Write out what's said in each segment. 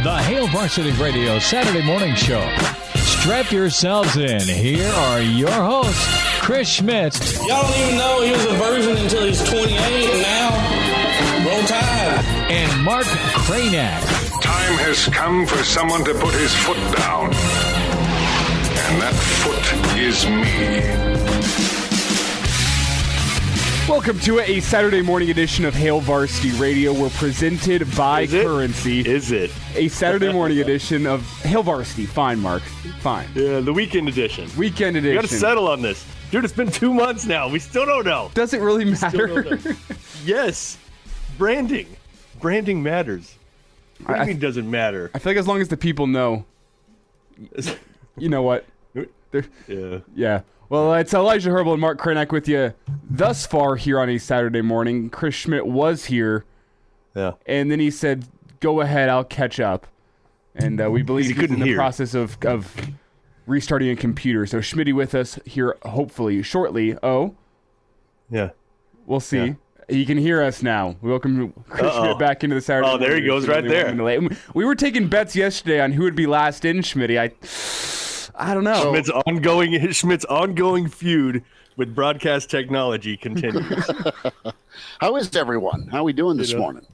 The Hail Varsity Radio Saturday morning show. Strap yourselves in. Here are your hosts, Chris Schmidt. Y'all don't even know he was a virgin until he's 28, and now, roll tide. And Mark Kraynak. Time has come for someone to put his foot down. And that foot is me. Welcome to a Saturday morning edition of Hail Varsity Radio. We're presented by Currency. Is it? A Saturday morning edition of Hail Varsity. Fine, Mark. Fine. Yeah, the weekend edition. Weekend edition. We got to settle on this. Dude, it's been 2 months now. We still don't know. Doesn't really matter. Yes. Branding. Branding matters. What do you mean doesn't matter? I feel like as long as the people know, you know what? Yeah. Well, it's Elijah Herbel and Mark Kraynak with you thus far here on a Saturday morning. Chris Schmidt was here. Yeah. And then he said, go ahead, I'll catch up. And we believe he's in the process of restarting a computer. So Schmitty with us here, hopefully, shortly. Oh. Yeah. We'll see. Yeah. He can hear us now. We welcome Chris Schmidt back into the Saturday morning. Oh, there he goes right there. We were taking bets yesterday on who would be last in, Schmitty. I don't know. Schmidt's ongoing feud with broadcast technology continues. How is everyone? How are we doing this morning?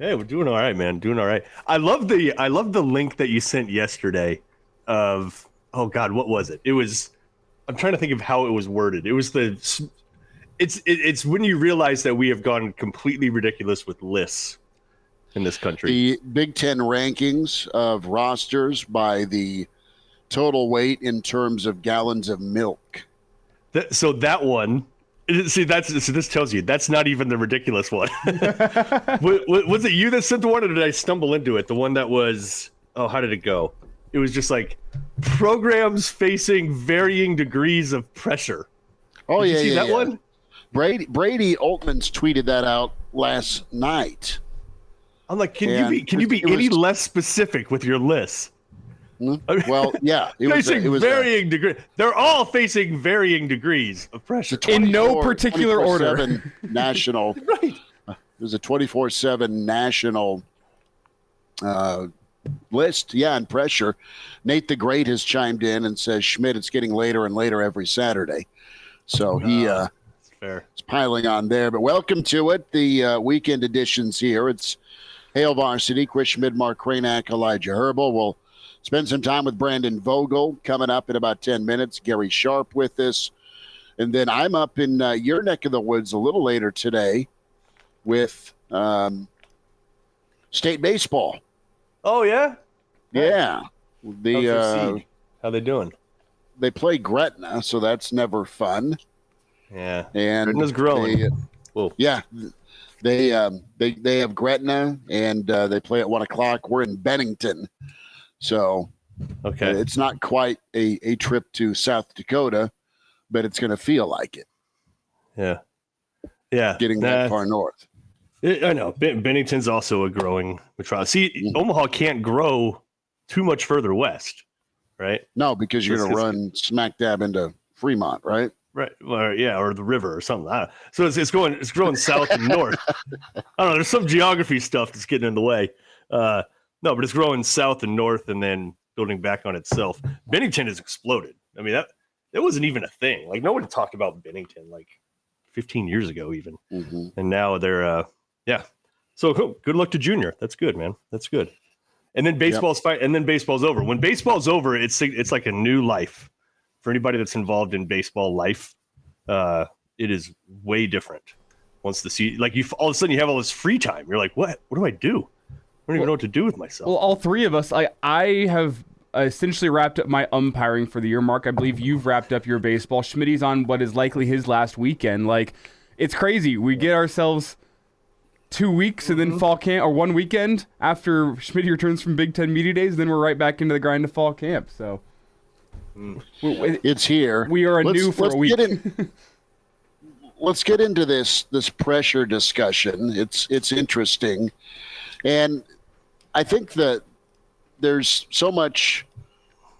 Hey, we're doing all right, man. Doing all right. I love the link that you sent yesterday of, oh God, what was it? I'm trying to think of how it was worded. It was it's when you realize that we have gone completely ridiculous with lists in this country. The Big Ten rankings of rosters by the total weight in terms of gallons of milk. So that one, see, this tells you that's not even the ridiculous one. Was it you that sent the one, or did I stumble into it? The one that was, how did it go? It was just like programs facing varying degrees of pressure. Oh, did yeah, you see that yeah. one? Brady Altman's tweeted that out last night. I'm like, can you be any less specific with your list? Well, yeah. It was varying degrees. They're all facing varying degrees of pressure. In no particular order. National. Right. It was a 24/7 national list. Yeah, and pressure. Nate the Great has chimed in and says, Schmidt, it's getting later and later every Saturday. So fair. It's piling on there. But welcome to it. The weekend editions here. It's Hail Varsity. Chris Schmidt, Mark Kraynak, Elijah Herbel. We'll spend some time with Brandon Vogel coming up in about 10 minutes. Gary Sharp with us. And then I'm up in your neck of the woods a little later today with state baseball. Oh, yeah? Yeah. How they doing? They play Gretna, so that's never fun. Yeah. And Gretna's growing. Yeah. They have Gretna, and they play at 1 o'clock. We're in Bennington. So okay, it's not quite a trip to South Dakota, but it's going to feel like it. Yeah. Yeah. Getting that far north. I know. Bennington's also a growing metropolis. See, Omaha can't grow too much further west, right? No, because you're going to run smack dab into Fremont, right? Right. Or the river or something. So it's growing south and north. I don't know. There's some geography stuff that's getting in the way. No, but it's growing south and north and then building back on itself. Bennington has exploded. I mean, that wasn't even a thing. Like, nobody talked about Bennington like 15 years ago even. Mm-hmm. And now they're, So good luck to Junior. That's good, man. That's good. And then baseball's and then baseball's over. When baseball's over, it's like a new life. For anybody that's involved in baseball life, it is way different. Once the season, like all of a sudden you have all this free time. You're like, what do I do? I don't even know what to do with myself. Well, all three of us, I have essentially wrapped up my umpiring for the year. Mark, I believe you've wrapped up your baseball. Schmitty's on what is likely his last weekend. Like, it's crazy. We get ourselves 2 weeks and then fall camp, or 1 weekend after Schmitty returns from Big Ten Media Days, then we're right back into the grind of fall camp. So it's here. We are new for a week. Let's get into this pressure discussion. It's interesting. And I think that there's so much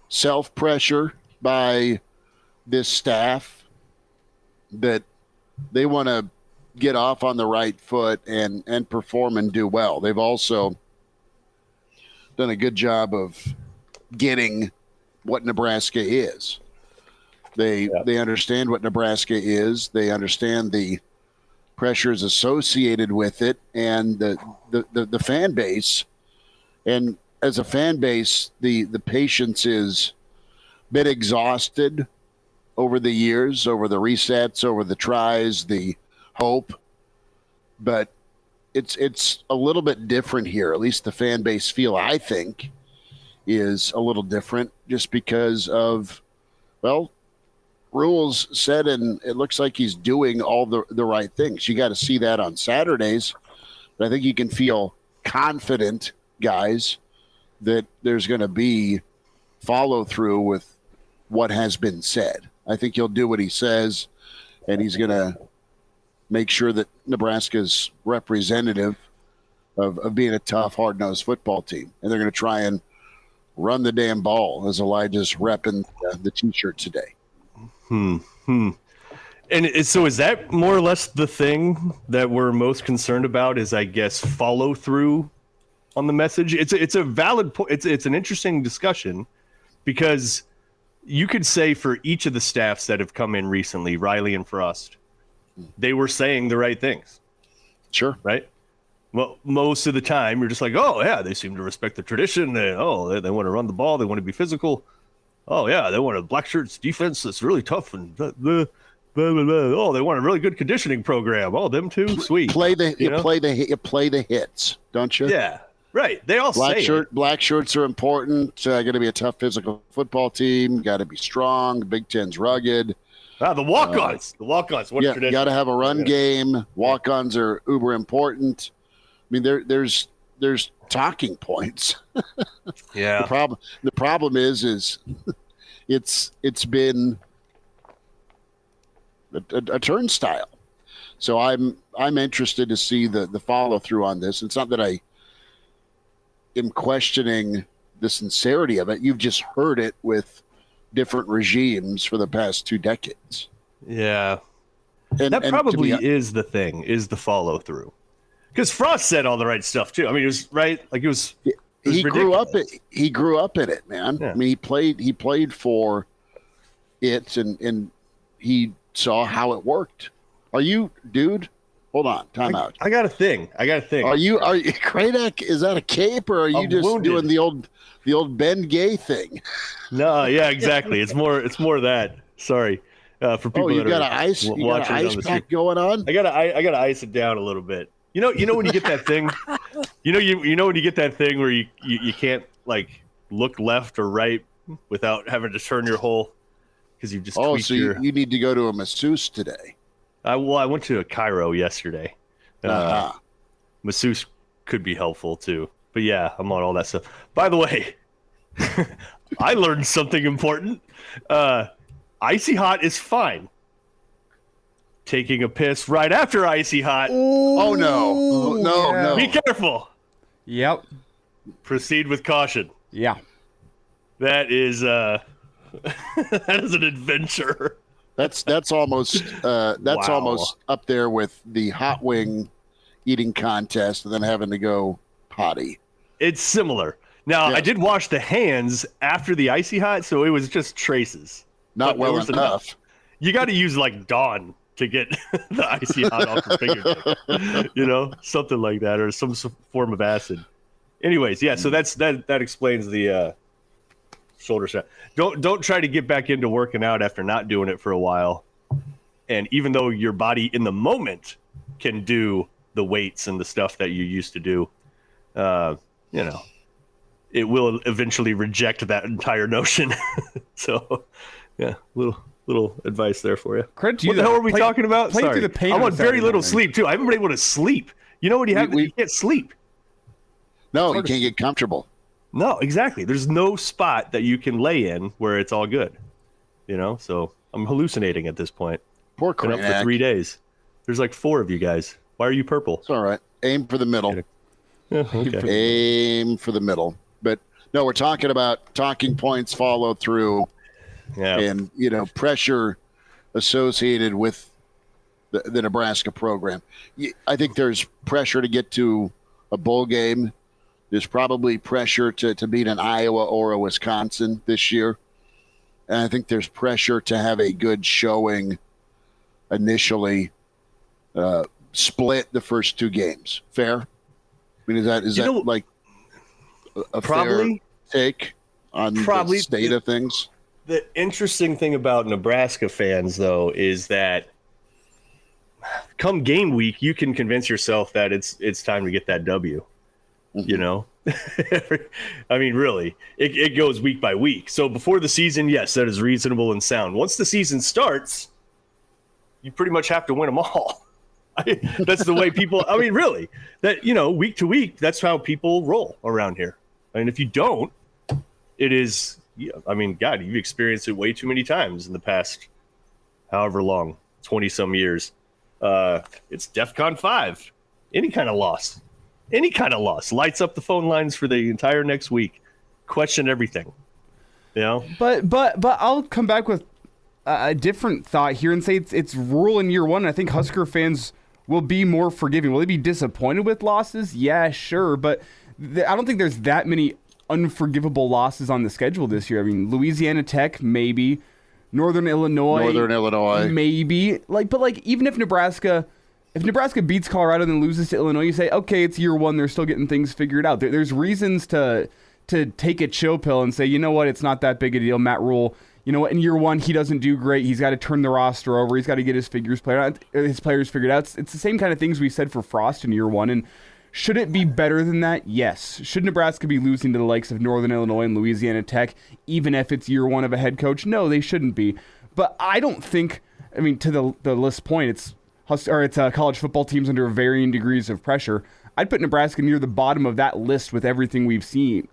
self-pressure by this staff that they want to get off on the right foot and perform and do well. They've also done a good job of getting what Nebraska is. They understand what Nebraska is. They understand the pressures associated with it, and the fan base. And as a fan base, the patience is a bit exhausted over the years, over the resets, over the tries, the hope. But it's a little bit different here. At least the fan base feel, I think, is a little different just because of, well, Rhule's said, and it looks like he's doing all the right things. You got to see that on Saturdays. But I think you can feel confident, guys, that there's going to be follow through with what has been said. I think he'll do what he says, and he's going to make sure that Nebraska's representative of being a tough, hard-nosed football team. And they're going to try and run the damn ball, as Elijah's repping the T-shirt today. And so is that more or less the thing that we're most concerned about is, I guess, follow through on the message? It's a valid point. It's an interesting discussion because you could say for each of the staffs that have come in recently, Riley and Frost, they were saying the right things. Sure. Right? Well, most of the time you're just like, oh yeah, they seem to respect the tradition. They want to run the ball. They want to be physical. Oh yeah, they want a black shirts defense that's really tough and blah, blah, blah, blah. Oh, they want a really good conditioning program. Oh, them too, sweet. Play the hits, don't you? Yeah, right. They all say black shirts are important. Going to be a tough physical football team. Got to be strong. Big Ten's rugged. The walk-ons. What a tradition. Got to have a run game. Walk-ons are uber important. I mean, there's talking points. Yeah. The problem is it's been a turnstile. So I'm interested to see the follow through on this. It's not that I am questioning the sincerity of it. You've just heard it with different regimes for the past 2 decades. Yeah. That probably is the thing, is the follow through. Because Frost said all the right stuff too. I mean, it was right. Like it was he grew up in it, man. Yeah. I mean, he played for it and he saw how it worked. Are you, dude? Hold on, time out. I got a thing. Are you Kraynak? Is that a cape or are you just wounded. Doing the old Ben Gay thing? No, yeah, exactly. It's more that. Sorry. For people you that got are an ice pack going on? I gotta ice it down a little bit. You know when you get that thing, you know when you get that thing where you can't like look left or right without having to turn your whole because you just you need to go to a masseuse today. I went to a chiro yesterday. Masseuse could be helpful too, but yeah, I'm on all that stuff. By the way, I learned something important. Icy hot is fine. Taking a piss right after icy hot. Oh no. Be careful. Yep. Proceed with caution. Yeah. That is that is an adventure. That's almost almost up there with the hot wing eating contest and then having to go potty. It's similar. Now, I did wash the hands after the icy hot, so it was just traces. Not well enough. You got to use like Dawn to get the icy hot off your fingertip, something like that, or some form of acid. Anyways, yeah. So that explains the shoulder strap. Don't try to get back into working out after not doing it for a while. And even though your body in the moment can do the weights and the stuff that you used to do, it will eventually reject that entire notion. So, yeah, little advice there for you. Credit to what you. the hell are we talking about? Sorry. Through the pain I'm on very little sleep too. I haven't been able to sleep. You know what you have? You can't sleep. No, you can't get comfortable. No, exactly. There's no spot that you can lay in where it's all good. So I'm hallucinating at this point. Poor Kraynak. Been up for 3 days. There's like 4 of you guys. Why are you purple? It's all right. Aim for the middle. Yeah, okay. Aim for the middle. But no, we're talking about talking points, follow through. Yeah. And, pressure associated with the Nebraska program. I think there's pressure to get to a bowl game. There's probably pressure to beat an Iowa or a Wisconsin this year. And I think there's pressure to have a good showing initially, split the first 2 games. Fair? I mean, is that like a probably fair take on the state of things? The interesting thing about Nebraska fans, though, is that come game week, you can convince yourself that it's time to get that W. You know, I mean, really, it goes week by week. So before the season, yes, that is reasonable and sound. Once the season starts, you pretty much have to win them all. That's the way people, I mean, really, that, week to week, that's how people roll around here. I mean, if you don't, it is, I mean, God, you've experienced it way too many times in the past, however long, 20 some years. It's DEFCON 5, any kind of loss lights up the phone lines for the entire next week. Question everything, But I'll come back with a different thought here and say it's Rhule in year one. I think Husker fans will be more forgiving. Will they be disappointed with losses? Yeah, sure, but I don't think there's that many unforgivable losses on the schedule this year. I mean, Louisiana Tech, maybe. Northern Illinois, maybe. But even if Nebraska beats Colorado and then loses to Illinois, you say, okay, it's year one. They're still getting things figured out. There's reasons to take a chill pill and say, you know what, it's not that big a deal. Matt Rhule, you know what, in year one, he doesn't do great. He's got to turn the roster over. He's got to get his players figured out. It's the same kind of things we said for Frost in year one. And should it be better than that? Yes. Should Nebraska be losing to the likes of Northern Illinois and Louisiana Tech, even if it's year one of a head coach? No, they shouldn't be. But I don't think, I mean, to the list point, it's college football teams under varying degrees of pressure. I'd put Nebraska near the bottom of that list with everything we've seen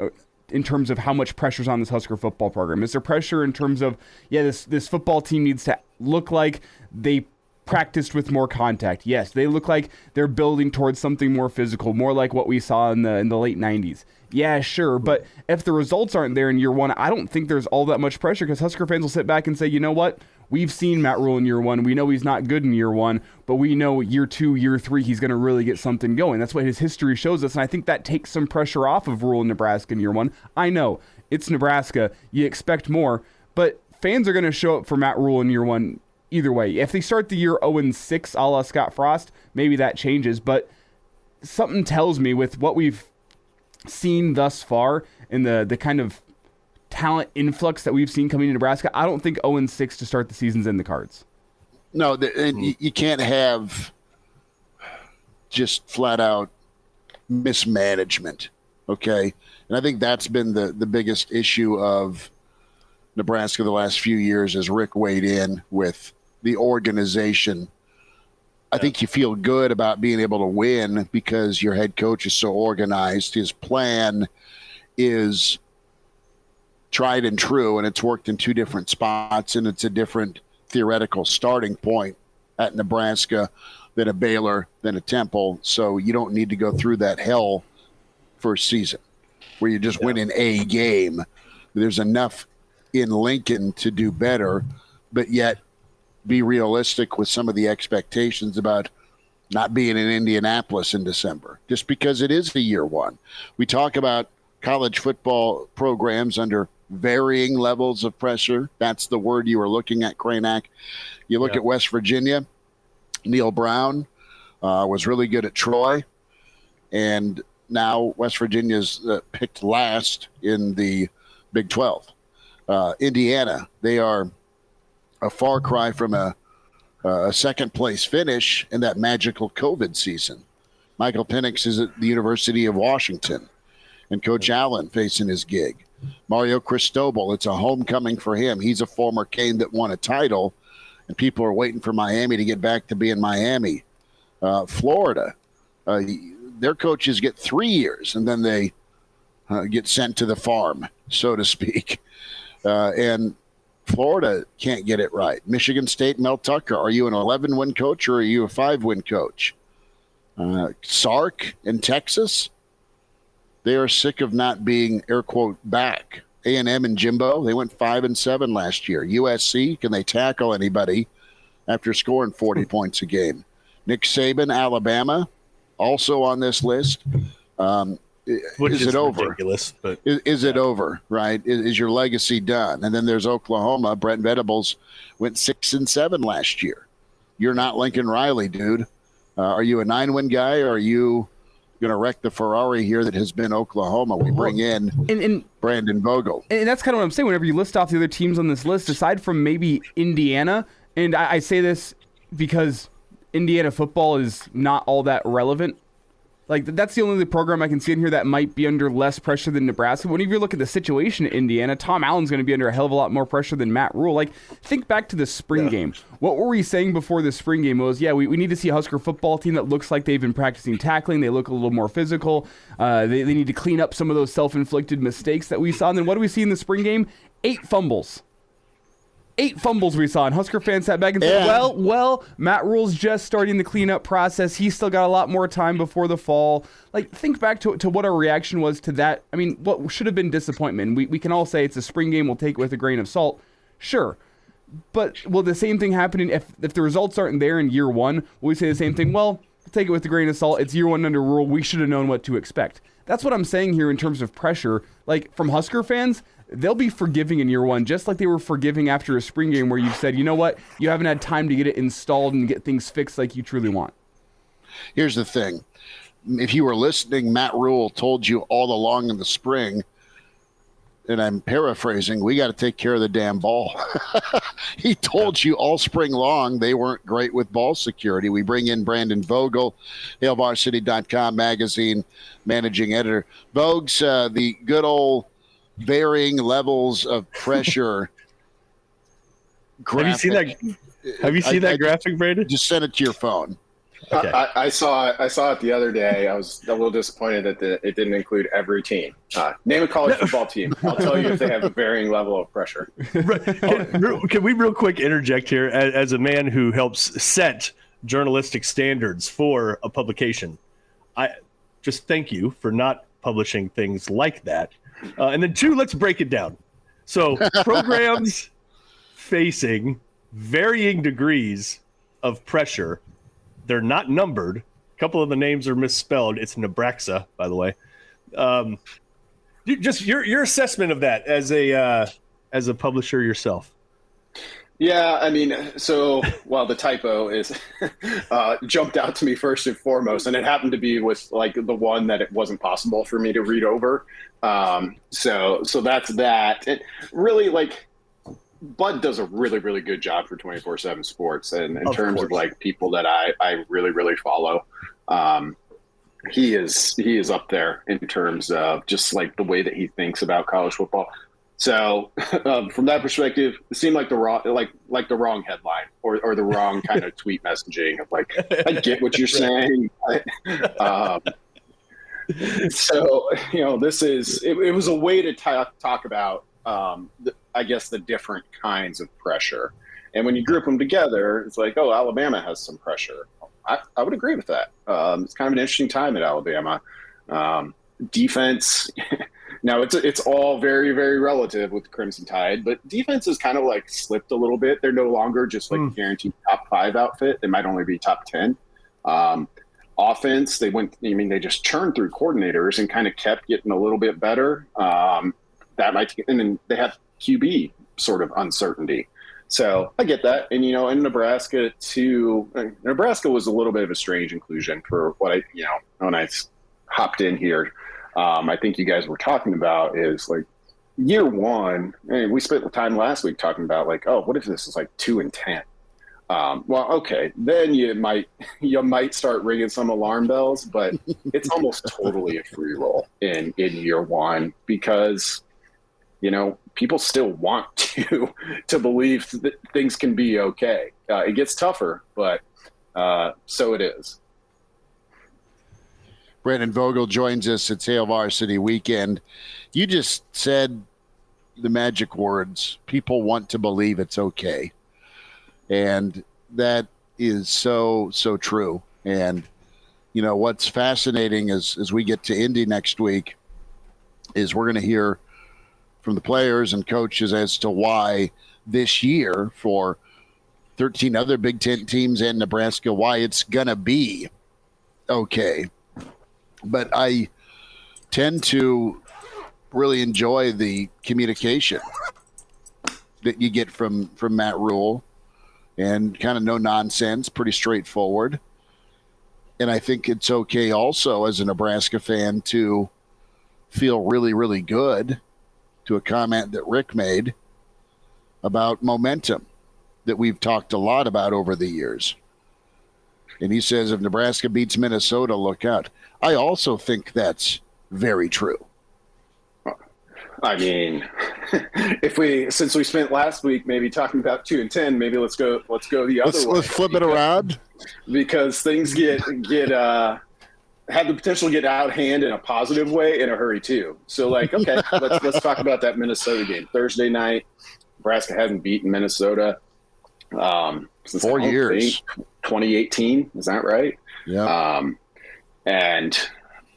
in terms of how much pressure's on this Husker football program. Is there pressure in terms of, this football team needs to look like they practiced with more contact? Yes. They look like they're building towards something more physical, more like what we saw in the late 90s. Yeah, sure. But if the results aren't there in year one, I don't think there's all that much pressure because Husker fans will sit back and say, you know what? We've seen Matt Rhule in year one. We know he's not good in year one, but we know year 2, year 3, he's going to really get something going. That's what his history shows us, and I think that takes some pressure off of Rhule in Nebraska in year one. I know, it's Nebraska. You expect more, but fans are going to show up for Matt Rhule in year one either way. If they start the year 0-6 a la Scott Frost, maybe that changes, but something tells me with what we've seen thus far in the kind of talent influx that we've seen coming to Nebraska, I don't think 0-6 to start the season's in the cards. No, and you can't have just flat out mismanagement, okay? And I think that's been the biggest issue of Nebraska the last few years as Rick weighed in with the organization. I think you feel good about being able to win because your head coach is so organized. His plan is tried and true, and it's worked in 2 different spots, and it's a different theoretical starting point at Nebraska than a Baylor, than a Temple. So you don't need to go through that hell first season where you're just winning a game. There's enough in Lincoln to do better, but yet be realistic with some of the expectations about not being in Indianapolis in December, just because it is the year one. We talk about college football programs under varying levels of pressure. That's the word you were looking at, Kraynak. You look at West Virginia, Neil Brown was really good at Troy, and now West Virginia's picked last in the Big 12. Indiana, they are a far cry from a second-place finish in that magical COVID season. Michael Penix is at the University of Washington, and Coach Allen facing his gig. Mario Cristobal, it's a homecoming for him. He's a former Cane that won a title, and people are waiting for Miami to get back to being Miami. Florida, their coaches get 3 years, and then they get sent to the farm, so to speak. And Florida can't get it right. Michigan State, Mel Tucker, are you an 11-win coach or are you a 5-win coach? Sark in Texas, they are sick of not being, air quote, back. A&M and Jimbo, they went 5-7 last year. USC, can they tackle anybody after scoring 40 points a game? Nick Saban, Alabama, also on this list. Which is it over? Ridiculous, but Is it over, right? Is your legacy done? And then there's Oklahoma. Brent Venables went 6-7 last year. You're not Lincoln Riley, dude. Are you a 9-win guy, or are you going to wreck the Ferrari here that has been Oklahoma? We bring in Brandon Vogel. And that's kind of what I'm saying. Whenever you list off the other teams on this list, aside from maybe Indiana, and I say this because Indiana football is not all that relevant. Like, that's the only program I can see in here that might be under less pressure than Nebraska. Whenever you look at the situation in Indiana, Tom Allen's going to be under a hell of a lot more pressure than Matt Rhule. Like, think back to the spring game. What were we saying before the spring game was, we need to see a Husker football team that looks like they've been practicing tackling. They look a little more physical. They need to clean up some of those self-inflicted mistakes that we saw. And then what do we see in the spring game? 8 fumbles. 8 fumbles we saw, and Husker fans sat back and said, well, Matt Rhule's just starting the cleanup process. He's still got a lot more time before the fall. Like, think back to what our reaction was to that. I mean, what should have been disappointment. We can all say it's a spring game. We'll take it with a grain of salt. Sure. But will the same thing happen if the results aren't there in year one? Will we say the same thing? Well, we'll take it with a grain of salt. It's year one under Rhule. We should have known what to expect. That's what I'm saying here in terms of pressure. Like, from Husker fans, they'll be forgiving in year one, just like they were forgiving after a spring game where you've said, you know what, you haven't had time to get it installed and get things fixed like you truly want. Here's the thing. If you were listening, Matt Rhule told you all along in the spring, and I'm paraphrasing, we got to take care of the damn ball. He told you all spring long they weren't great with ball security. We bring in Brandon Vogel, HailVarsity.com magazine managing editor. Vogues, the good old varying levels of pressure. Have you seen that graphic, Brandon? Just send it to your phone. Okay. I saw it the other day. I was a little disappointed that it didn't include every team. Name a college football team. I'll tell you if they have a varying level of pressure. Can we real quick interject here as a man who helps set journalistic standards for a publication? I just thank you for not publishing things like that. And then 2, let's break it down. So programs facing varying degrees of pressure. They're not numbered. A couple of the names are misspelled. It's Nebraska, by the way. Just your assessment of that as a publisher yourself. Yeah, I mean, so the typo is jumped out to me first and foremost, and it happened to be with like the one that it wasn't possible for me to read over. So that's that. It really, like, Bud does a really, really good job for 24/7 Sports, and in terms of like people that I really, really follow. He is up there in terms of just like the way that he thinks about college football. So from that perspective, it seemed like the wrong headline or the wrong kind of tweet messaging of like, I get what you're saying. So, this is, it was a way to talk about, I guess, the different kinds of pressure. And when you group them together, it's like, oh, Alabama has some pressure. I would agree with that. It's kind of an interesting time at Alabama. Defense, now it's all very, very relative with the Crimson Tide, but defense has kind of like slipped a little bit. They're no longer just like a guaranteed top 5 outfit. They might only be top 10. Offense, they just churned through coordinators and kind of kept getting a little bit better. And then they have QB sort of uncertainty. So I get that. And, in Nebraska too, Nebraska was a little bit of a strange inclusion for what when I hopped in here. I think you guys were talking about is like year one. And we spent the time last week talking about like, oh, what if this is like 2-10? Well, okay, then you might start ringing some alarm bells, but it's almost totally a free roll in year one because, people still want to believe that things can be okay. It gets tougher, but so it is. Brandon Vogel joins us at Hail Varsity Weekend. You just said the magic words. People want to believe it's okay. And that is so, so true. And, what's fascinating as we get to Indy next week is we're going to hear from the players and coaches as to why this year for 13 other Big Ten teams and Nebraska, why it's going to be okay. But tend to really enjoy the communication that you get from Matt Rhule, and kind of no nonsense, pretty straightforward. And I think it's okay also as a Nebraska fan to feel really, really good to a comment that Rick made about momentum that we've talked a lot about over the years. And he says, if Nebraska beats Minnesota, look out. I also think that's very true. I mean, since we spent last week maybe talking about 2-10, maybe let's go the other way. Let's flip it around, because things have the potential to get out of hand in a positive way in a hurry too. So okay, let's talk about that Minnesota game Thursday night. Nebraska hasn't beaten Minnesota since 4 years, 2018. Is that right? Yeah.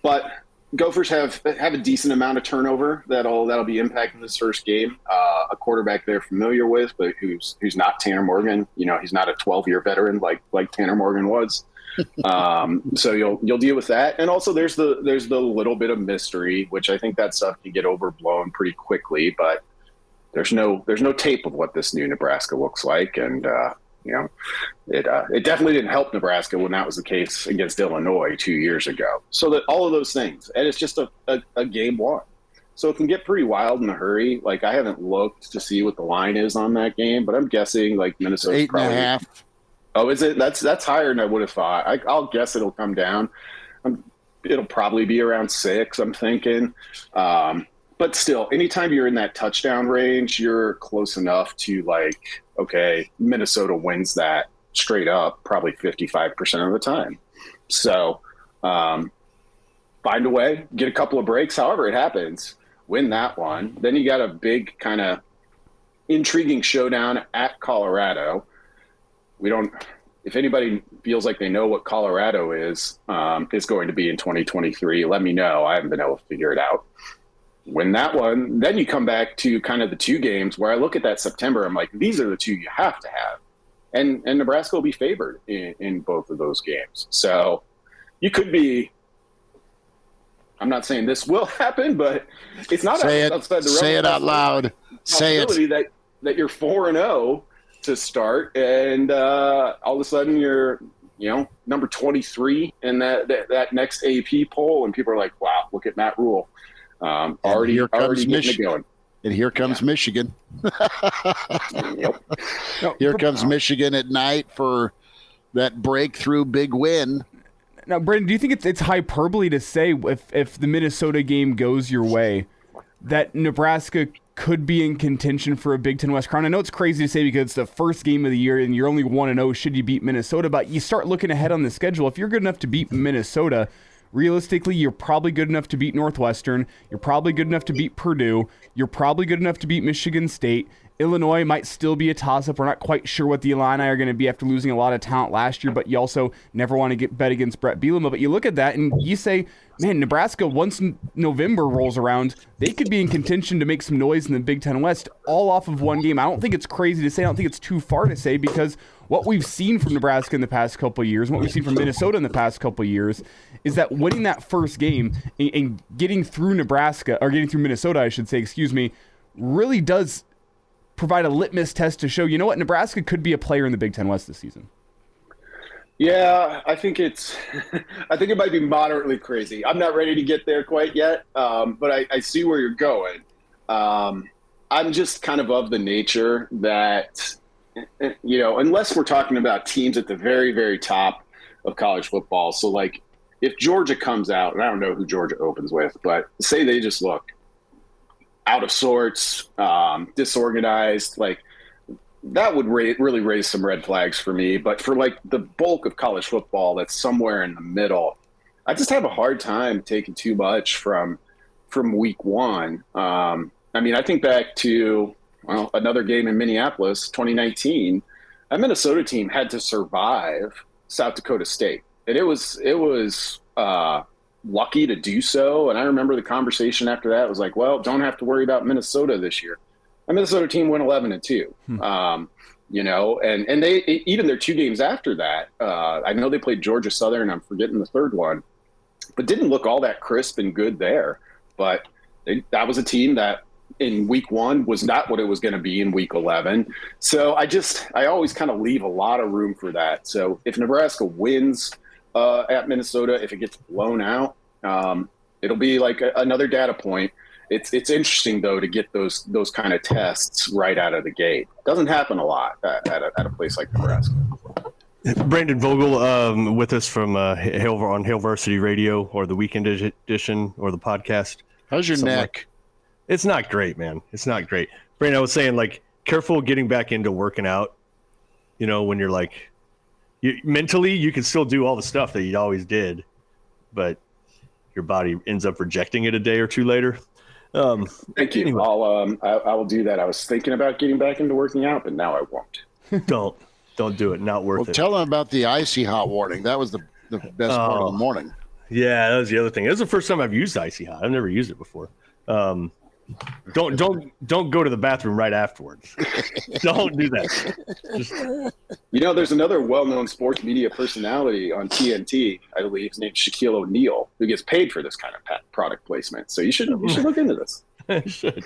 But Gophers have a decent amount of turnover that'll be impacting this first game. A quarterback they're familiar with, but who's not Tanner Morgan. He's not a 12-year veteran like Tanner Morgan was. So you'll deal with that. And also there's the little bit of mystery, which I think that stuff can get overblown pretty quickly. But there's no tape of what this new Nebraska looks like, and it definitely didn't help Nebraska when that was the case against Illinois 2 years ago. So that all of those things, and it's just a game one. So it can get pretty wild in a hurry. I haven't looked to see what the line is on that game, but I'm guessing Minnesota's 8.5. Oh, is it? That's higher than I would have thought. I'll guess it'll come down. It'll probably be around 6, I'm thinking. But still, anytime you're in that touchdown range, you're close enough to okay, Minnesota wins that straight up probably 55% of the time. So find a way, get a couple of breaks, however it happens, win that one. Then you got a big kind of intriguing showdown at Colorado. If anybody feels like they know what Colorado is going to be in 2023, let me know. I haven't been able to figure it out. Win that one, then you come back to kind of the two games where I look at that September, I'm like, these are the two you have to have. And Nebraska will be favored in both of those games. So you could be, I'm not saying this will happen, but it's not outside the realm. Say it out loud. Say it. That you're 4-0 to start, and all of a sudden you're number 23 in that next AP poll, and people are like, wow, look at Matt Rhule. Already getting it going. And here comes Michigan. Yep. Here comes Michigan at night for that breakthrough big win. Now, Brandon, do you think it's hyperbole to say if the Minnesota game goes your way that Nebraska could be in contention for a Big Ten West crown? I know it's crazy to say because it's the first game of the year and you're only 1-0 should you beat Minnesota, but you start looking ahead on the schedule. If you're good enough to beat Minnesota, realistically, you're probably good enough to beat Northwestern. You're probably good enough to beat Purdue. You're probably good enough to beat Michigan State. Illinois might still be a toss-up. We're not quite sure what the Illini are going to be after losing a lot of talent last year, but you also never want to bet against Brett Bielema. But you look at that and you say, man, Nebraska, once November rolls around, they could be in contention to make some noise in the Big Ten West all off of one game. I don't think it's crazy to say. I don't think it's too far to say, because what we've seen from Nebraska in the past couple of years and what we've seen from Minnesota in the past couple of years is that winning that first game and getting through Minnesota, I should say, really does provide a litmus test to show, you know what, Nebraska could be a player in the Big Ten West this season. Yeah, I think it might be moderately crazy. I'm not ready to get there quite yet, but I see where you're going. I'm just kind of the nature that, unless we're talking about teams at the very, very top of college football. So if Georgia comes out, and I don't know who Georgia opens with, but say they just look out of sorts, disorganized, that would really raise some red flags for me. But for the bulk of college football that's somewhere in the middle, I just have a hard time taking too much from week one. I think back to another game in Minneapolis, 2019. That Minnesota team had to survive South Dakota State, and it was lucky to do so. And I remember the conversation after that was don't have to worry about Minnesota this year. The Minnesota team went 11-2, and they, even their two games after that, I know they played Georgia Southern. I'm forgetting the third one. but didn't look all that crisp and good there. But that was a team that in week 1 was not what it was going to be in week 11. So I always kind of leave a lot of room for that. So if Nebraska wins at Minnesota, if it gets blown out, it'll be like another data point. It's interesting though to get those kind of tests right out of the gate. Doesn't happen a lot at a place like Nebraska. Brandon Vogel with us from Hail Varsity Radio, or the weekend edition, or the podcast. How's your neck? It's not great, man. It's not great. Brandon, I was saying, like, careful getting back into working out. You know, when you're like, mentally, you can still do all the stuff that you always did, but your body ends up rejecting it a day or two later. Thank you. Anyway. I will do that. I was thinking about getting back into working out, but now I won't. Don't do it. Not worth it. Tell them about the icy hot warning. That was the best part of the morning. Yeah, that was the other thing. It was the first time I've used icy hot. I've never used it before. Don't go to the bathroom right afterwards. Don't do that. There's another well-known sports media personality on TNT, I believe. His name's Shaquille O'Neal, who gets paid for this kind of product placement. So you should look into this. I should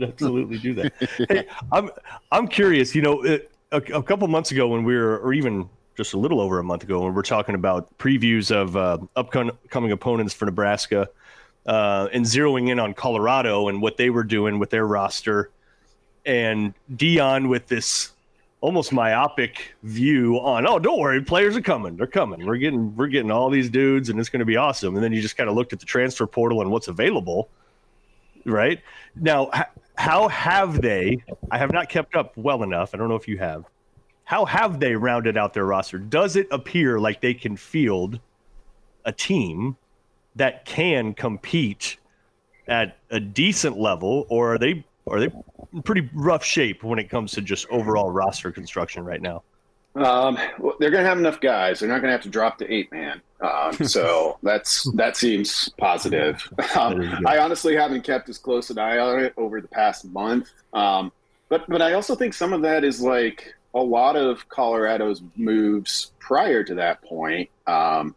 absolutely do that. Hey, I'm curious. A couple months ago when we were, or even just a little over a month ago, when we were talking about previews of upcoming opponents for Nebraska. And zeroing in on Colorado and what they were doing with their roster, and Dion with this almost myopic view on, oh, don't worry, players are coming. They're coming. We're getting all these dudes, and it's going to be awesome. And then you just kind of looked at the transfer portal and what's available, right? Now, how have they – I have not kept up well enough. I don't know if you have. How have they rounded out their roster? Does it appear like they can field a team – that can compete at a decent level, or are they in pretty rough shape when it comes to just overall roster construction right now? Well, they're going to have enough guys. They're not going to have to drop to 8-man. So that seems positive. I honestly haven't kept as close an eye on it over the past month. But I also think some of that is like a lot of Colorado's moves prior to that point kind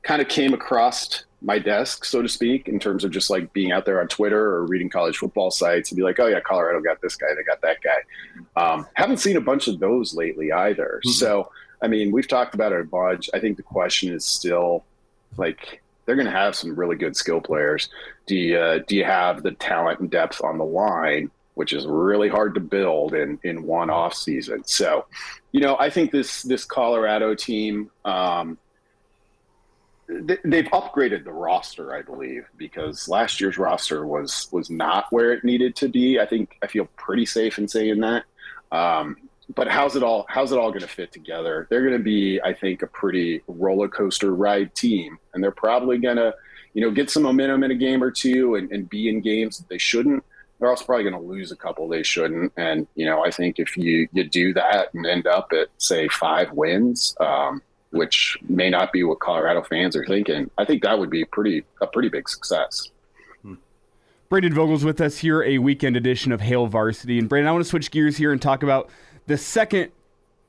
of came across my desk, so to speak, in terms of just like being out there on Twitter or reading college football sites and be like, oh yeah, Colorado got this guy, they got that guy. Haven't seen a bunch of those lately either. Mm-hmm. So, I mean, we've talked about it a bunch. I think the question is still like, they're going to have some really good skill players. Do you have the talent and depth on the line, which is really hard to build in one off season? So, I think this Colorado team, they've upgraded the roster, I believe, because last year's roster was not where it needed to be. I feel pretty safe in saying that. But how's it all going to fit together? They're going to be, I think, a pretty roller coaster ride team, and they're probably going to, get some momentum in a game or two and be in games that they shouldn't. They're also probably going to lose a couple they shouldn't. And, I think if you do that and end up at, say, 5 wins, which may not be what Colorado fans are thinking, I think that would be a pretty big success. Brandon Vogel's with us here, a weekend edition of Hail Varsity. And Brandon, I want to switch gears here and talk about the second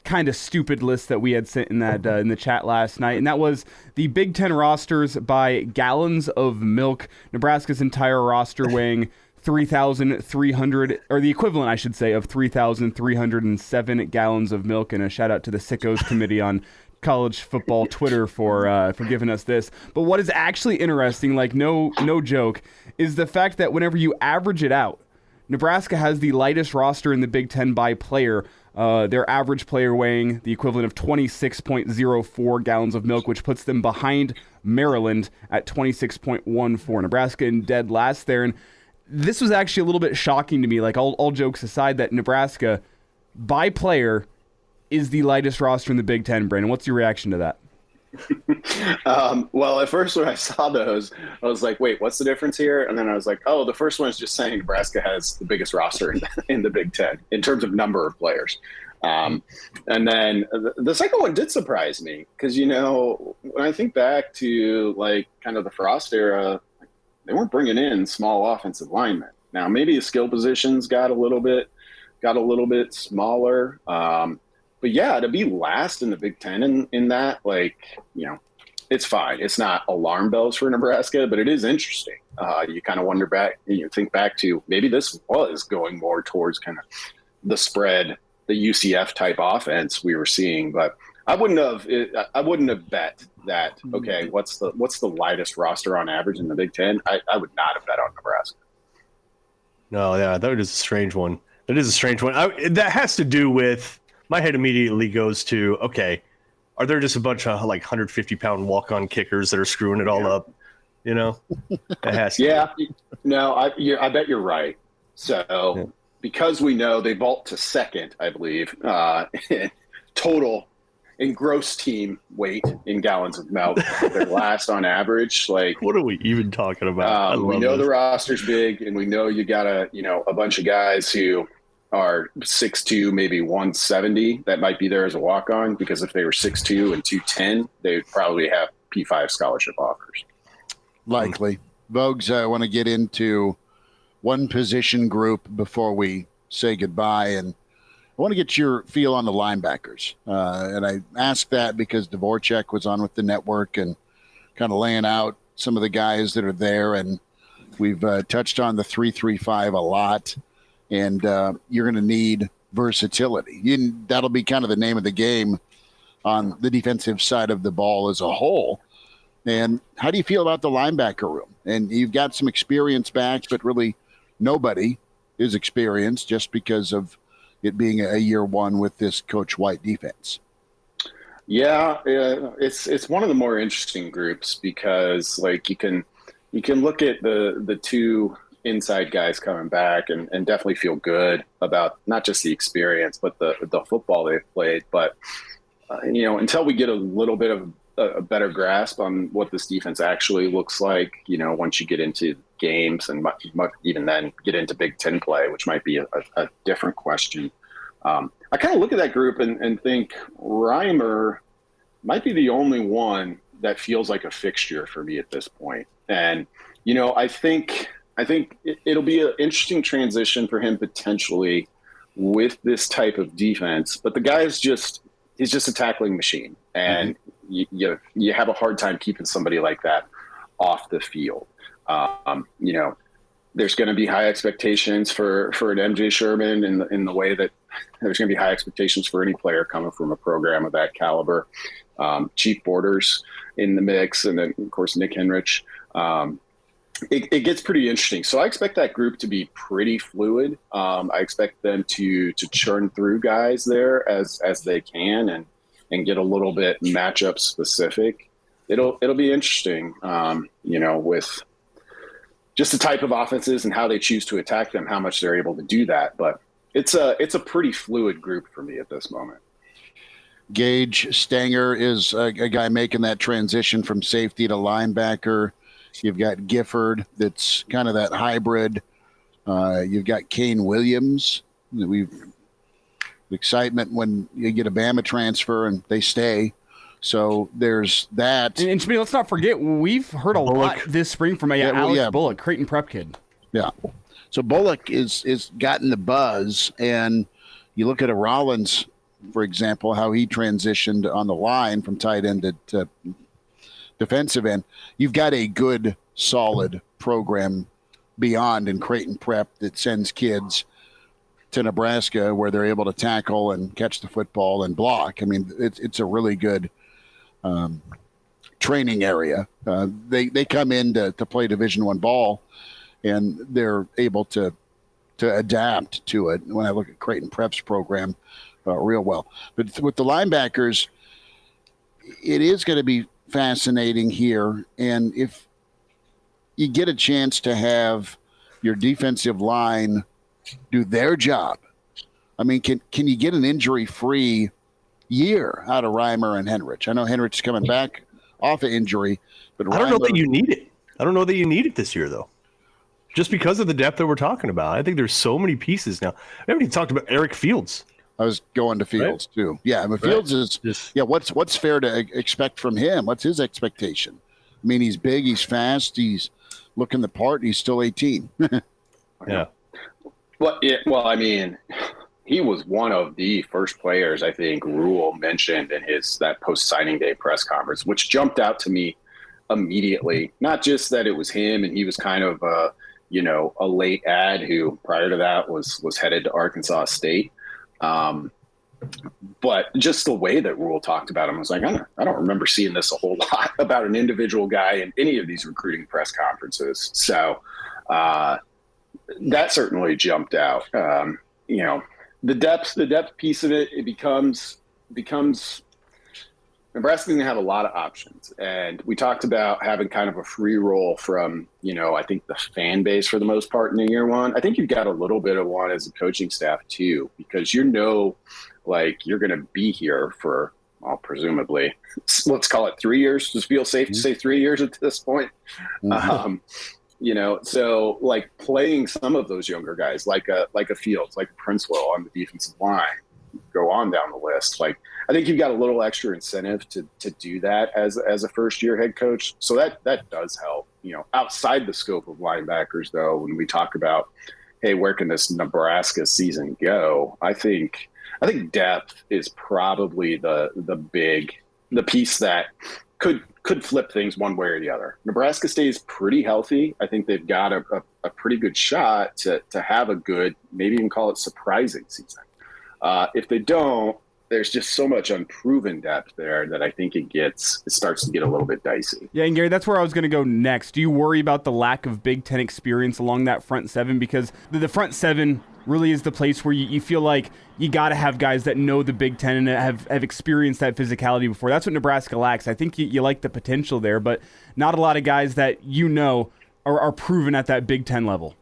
kind of stupid list that we had sent in that in the chat last night, and that was the Big Ten rosters by gallons of milk. Nebraska's entire roster weighing 3,300, or the equivalent, I should say, of 3,307 gallons of milk. And a shout out to the Sickos Committee on College Football Twitter for giving us this. But what is actually interesting, like no joke, is the fact that whenever you average it out, Nebraska has the lightest roster in the Big Ten by player. Their average player weighing the equivalent of 26.04 gallons of milk, which puts them behind Maryland at 26.14. Nebraska in dead last there. And this was actually a little bit shocking to me, like all jokes aside, that Nebraska, by player, is the lightest roster in the Big Ten. Brandon, what's your reaction to that? Well, at first when I saw those, I was like, wait, what's the difference here? And then I was like, oh, the first one is just saying Nebraska has the biggest roster in the Big Ten in terms of number of players. And then the second one did surprise me because, when I think back to like kind of the Frost era, they weren't bringing in small offensive linemen. Now, maybe the skill positions got a little bit smaller. But yeah, to be last in the Big Ten in that, like, it's fine. It's not alarm bells for Nebraska, but it is interesting. You kind of wonder back, you think back to maybe this was going more towards kind of the spread, the UCF type offense we were seeing, but I wouldn't have bet that, okay, what's the lightest roster on average in the Big Ten? I would not have bet on Nebraska. No, yeah, that is a strange one. That is a strange one. That has to do with, my head immediately goes to, okay, are there just a bunch of like 150-pound walk-on kickers that are screwing it all up? You know, it has to. Yeah, no, I bet you're right. So because we know they vault to second, I believe, total in gross team weight in gallons of milk, they're last on average. Like, what are we even talking about? We know the roster's big, and we know you got a bunch of guys who are 6'2", maybe 170 that might be there as a walk-on, because if they were 6'2" and 210, they'd probably have P5 scholarship offers. Likely. Vogues, I want to get into one position group before we say goodbye, and I want to get your feel on the linebackers. And I ask that because Dvorak was on with the network and kind of laying out some of the guys that are there, and we've touched on the 3-3-5 a lot. And you're going to need versatility. That'll be kind of the name of the game on the defensive side of the ball as a whole. And how do you feel about the linebacker room? And you've got some experience backs, but really nobody is experienced just because of it being a year one with this Coach White defense. Yeah, it's one of the more interesting groups because like you can look at the two inside guys coming back and definitely feel good about not just the experience, but the football they've played. But, until we get a little bit of a better grasp on what this defense actually looks like, once you get into games and even then get into Big Ten play, which might be a different question. I kind of look at that group and think Reimer might be the only one that feels like a fixture for me at this point. And, I think it'll be an interesting transition for him potentially with this type of defense. But the guy he's just a tackling machine. And you have a hard time keeping somebody like that off the field. There's going to be high expectations for an MJ Sherman in the way that there's going to be high expectations for any player coming from a program of that caliber. Chief Borders in the mix, and then, of course, Nick Henrich. It gets pretty interesting. So I expect that group to be pretty fluid. I expect them to churn through guys there as they can and get a little bit matchup specific. It'll be interesting, with just the type of offenses and how they choose to attack them, how much they're able to do that. But it's a pretty fluid group for me at this moment. Gage Stanger is a guy making that transition from safety to linebacker. You've got Gifford, that's kind of that hybrid. You've got Kane Williams. Excitement when you get a Bama transfer and they stay. So there's that. And Schmidt, let's not forget, we've heard a lot this spring from Alex Bullock, Creighton Prep kid. Yeah. So Bullock is gotten the buzz, and you look at a Rollins, for example, how he transitioned on the line from tight end to defensive end. You've got a good, solid program beyond in Creighton Prep that sends kids to Nebraska where they're able to tackle and catch the football and block. I mean, it's a really good training area. They come in to play Division I ball, and they're able to adapt to it. When I look at Creighton Prep's program, real well. But with the linebackers, it is going to be fascinating here. And if you get a chance to have your defensive line do their job, I mean, can you get an injury-free year out of Reimer and Henrich? I know Henrich's coming back off an injury, but I don't know that you need it. I don't know that you need it this year, though. Just because of the depth that we're talking about. I think there's so many pieces now. I haven't even talked about Eric Fields. I was going to Fields, too. Yeah, I mean, Fields is what's fair to expect from him? What's his expectation? I mean, he's big, he's fast, he's looking the part, he's still 18. Yeah. Well, I mean, he was one of the first players I think Rhule mentioned in that post-signing day press conference, which jumped out to me immediately. Not just that it was him and he was kind of a late ad who prior to that was headed to Arkansas State. But just the way that Rhule talked about him, I was like, I don't remember seeing this a whole lot about an individual guy in any of these recruiting press conferences. So that certainly jumped out. The depth piece of it becomes Nebraska's going to have a lot of options. And we talked about having kind of a free roll from, I think the fan base for the most part in year one. I think you've got a little bit of one as a coaching staff too, because you're going to be here for, well, presumably, let's call it 3 years. Does it feel safe to say 3 years at this point? So like playing some of those younger guys, like a Fields, like a Princewell on the defensive line, go on down the list. Like, I think you've got a little extra incentive to do that as a first year head coach. So that does help, outside the scope of linebackers though, when we talk about, hey, where can this Nebraska season go? I think depth is probably the piece that could flip things one way or the other. Nebraska stays pretty healthy. I think they've got a pretty good shot to have a good, maybe even call it surprising season. If they don't, there's just so much unproven depth there that I think it starts to get a little bit dicey. Yeah, and Gary, that's where I was going to go next. Do you worry about the lack of Big Ten experience along that front seven? Because the front seven really is the place where you feel like you got to have guys that know the Big Ten and have experienced that physicality before. That's what Nebraska lacks. I think you like the potential there, but not a lot of guys that are proven at that Big Ten level.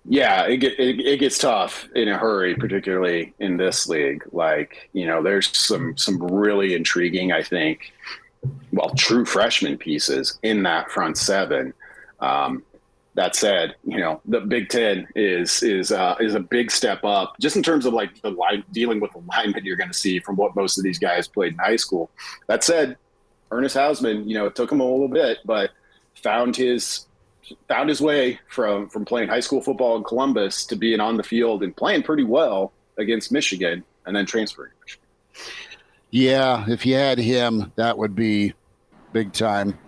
Yeah, it gets tough in a hurry, particularly in this league. Like, there's some really intriguing, I think, true freshman pieces in that front seven. That said, the Big Ten is a big step up just in terms of like the line, dealing with the linemen you're going to see from what most of these guys played in high school. That said, Ernest Hausman, it took him a little bit, but found his way from playing high school football in Columbus to being on the field and playing pretty well against Michigan and then transferring to Michigan. Yeah, if you had him, that would be big time.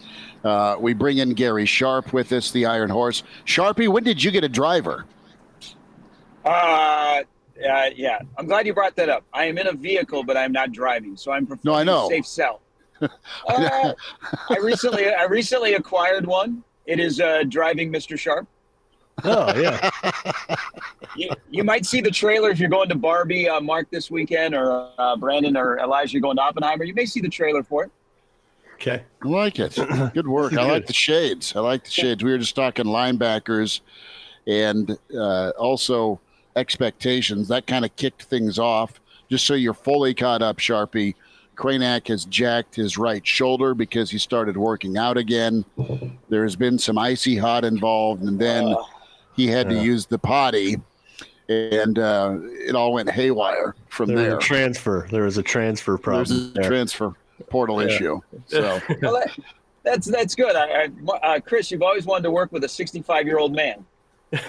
We bring in Gary Sharp with us, the Iron Horse. Sharpie, when did you get a driver? Yeah. I'm glad you brought that up. I am in a vehicle, but I'm not driving, so I'm performing a safe sell. I recently acquired one. It is driving Mr. Sharp. Oh, yeah. You might see the trailer if you're going to Barbie, Mark, this weekend, or Brandon or Elijah, you're going to Oppenheimer. You may see the trailer for it. Okay. I like it. Good work. I like the shades. We were just talking linebackers and also expectations. That kind of kicked things off. Just so you're fully caught up, Sharpie, Kraynak has jacked his right shoulder because he started working out again. There has been some icy hot involved, and then he had to use the potty, and it all went haywire from there. There was a transfer problem. There's a transfer portal issue. So well, that's good. Chris, you've always wanted to work with a 65-year-old man.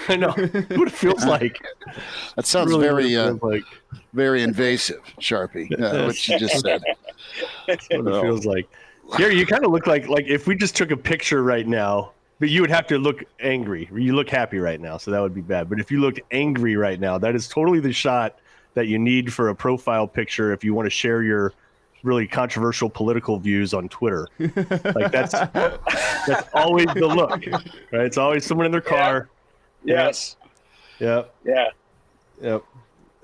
I know what it feels like. That sounds really very invasive, Sharpie. What you just said. That's what it feels like. Gary, you kind of look like if we just took a picture right now, but you would have to look angry. You look happy right now, so that would be bad. But if you looked angry right now, that is totally the shot that you need for a profile picture if you want to share your really controversial political views on Twitter. Like that's always the look, right? It's always someone in their car. Yes. Yep. Yeah. Yep.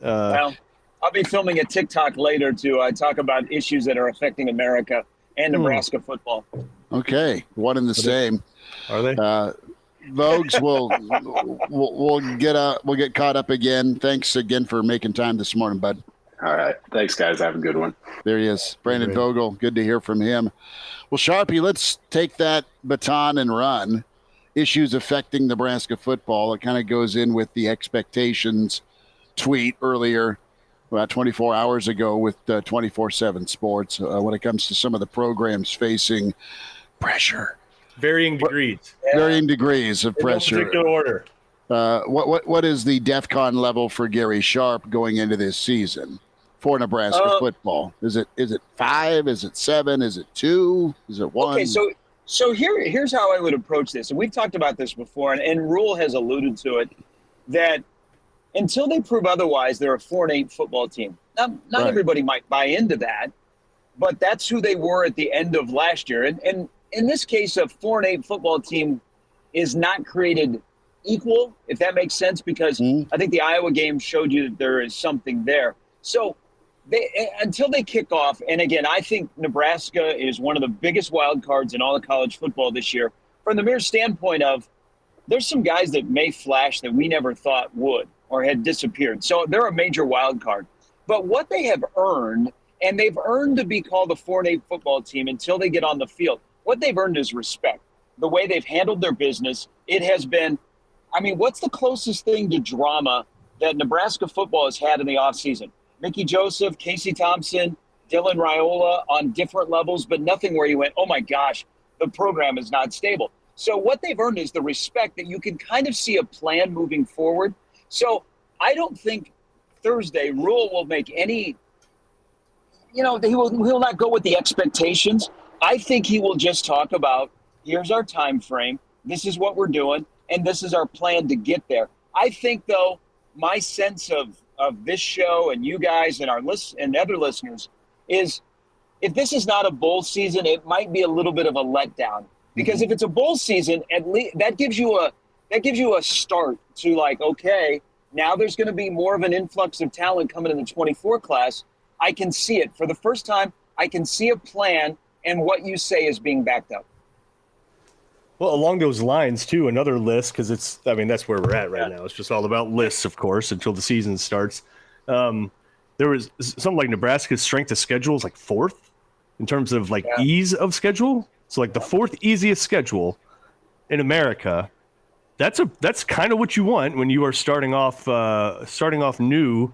Well, I'll be filming a TikTok later to talk about issues that are affecting America and Nebraska football. Okay, one and the same. Are they? Vogues, we'll get caught up again. Thanks again for making time this morning, bud. All right. Thanks, guys. Have a good one. There he is, Brandon Vogel. Good to hear from him. Well, Sharpie, let's take that baton and run. Issues affecting Nebraska football. It kind of goes in with the expectations tweet earlier, about 24 hours ago with 24/7 Sports when it comes to some of the programs facing pressure. Varying degrees. Varying degrees of pressure. In no particular order. What is the DEFCON level for Gary Sharp going into this season for Nebraska football? Is it 5? Is it 7? Is it 2? Is it 1? Okay, so here's how I would approach this, and we've talked about this before, and Rhule has alluded to it, that until they prove otherwise, they're a 4-8 football team. Not Right. everybody might buy into that, but that's who they were at the end of last year. And in this case, a 4-8 football team is not created equal, if that makes sense, because I think the Iowa game showed you that there is something there. So until they kick off, and again, I think Nebraska is one of the biggest wild cards in all of college football this year, from the mere standpoint of there's some guys that may flash that we never thought would or had disappeared. So they're a major wild card. But what they have earned, and they've earned to be called a 4-8 football team until they get on the field, what they've earned is respect. The way they've handled their business, it has been, I mean, what's the closest thing to drama that Nebraska football has had in the offseason? Mickey Joseph, Casey Thompson, Dylan Raiola on different levels, but nothing where you went, oh my gosh, the program is not stable. So what they've earned is the respect that you can kind of see a plan moving forward. So I don't think Thursday Rhule will make any, he'll not go with the expectations. I think he will just talk about, here's our time frame, this is what we're doing, and this is our plan to get there. I think, though, my sense of this show and you guys and our and other listeners is, if this is not a bowl season, it might be a little bit of a letdown. Because if it's a bowl season, at least that gives you a start to, like, okay, now there's going to be more of an influx of talent coming in the 24 class. I can see it. For the first time, I can see a plan, and what you say is being backed up. Well, along those lines, too, another list, because that's where we're at right now. It's just all about lists, of course, until the season starts. There was something like Nebraska's strength of schedule is like 4th in terms of ease of schedule. So like the 4th easiest schedule in America. That's kind of what you want when you are starting off new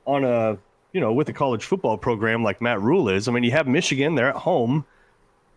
on a with a college football program like Matt Rhule is. I mean, you have Michigan, they're at home.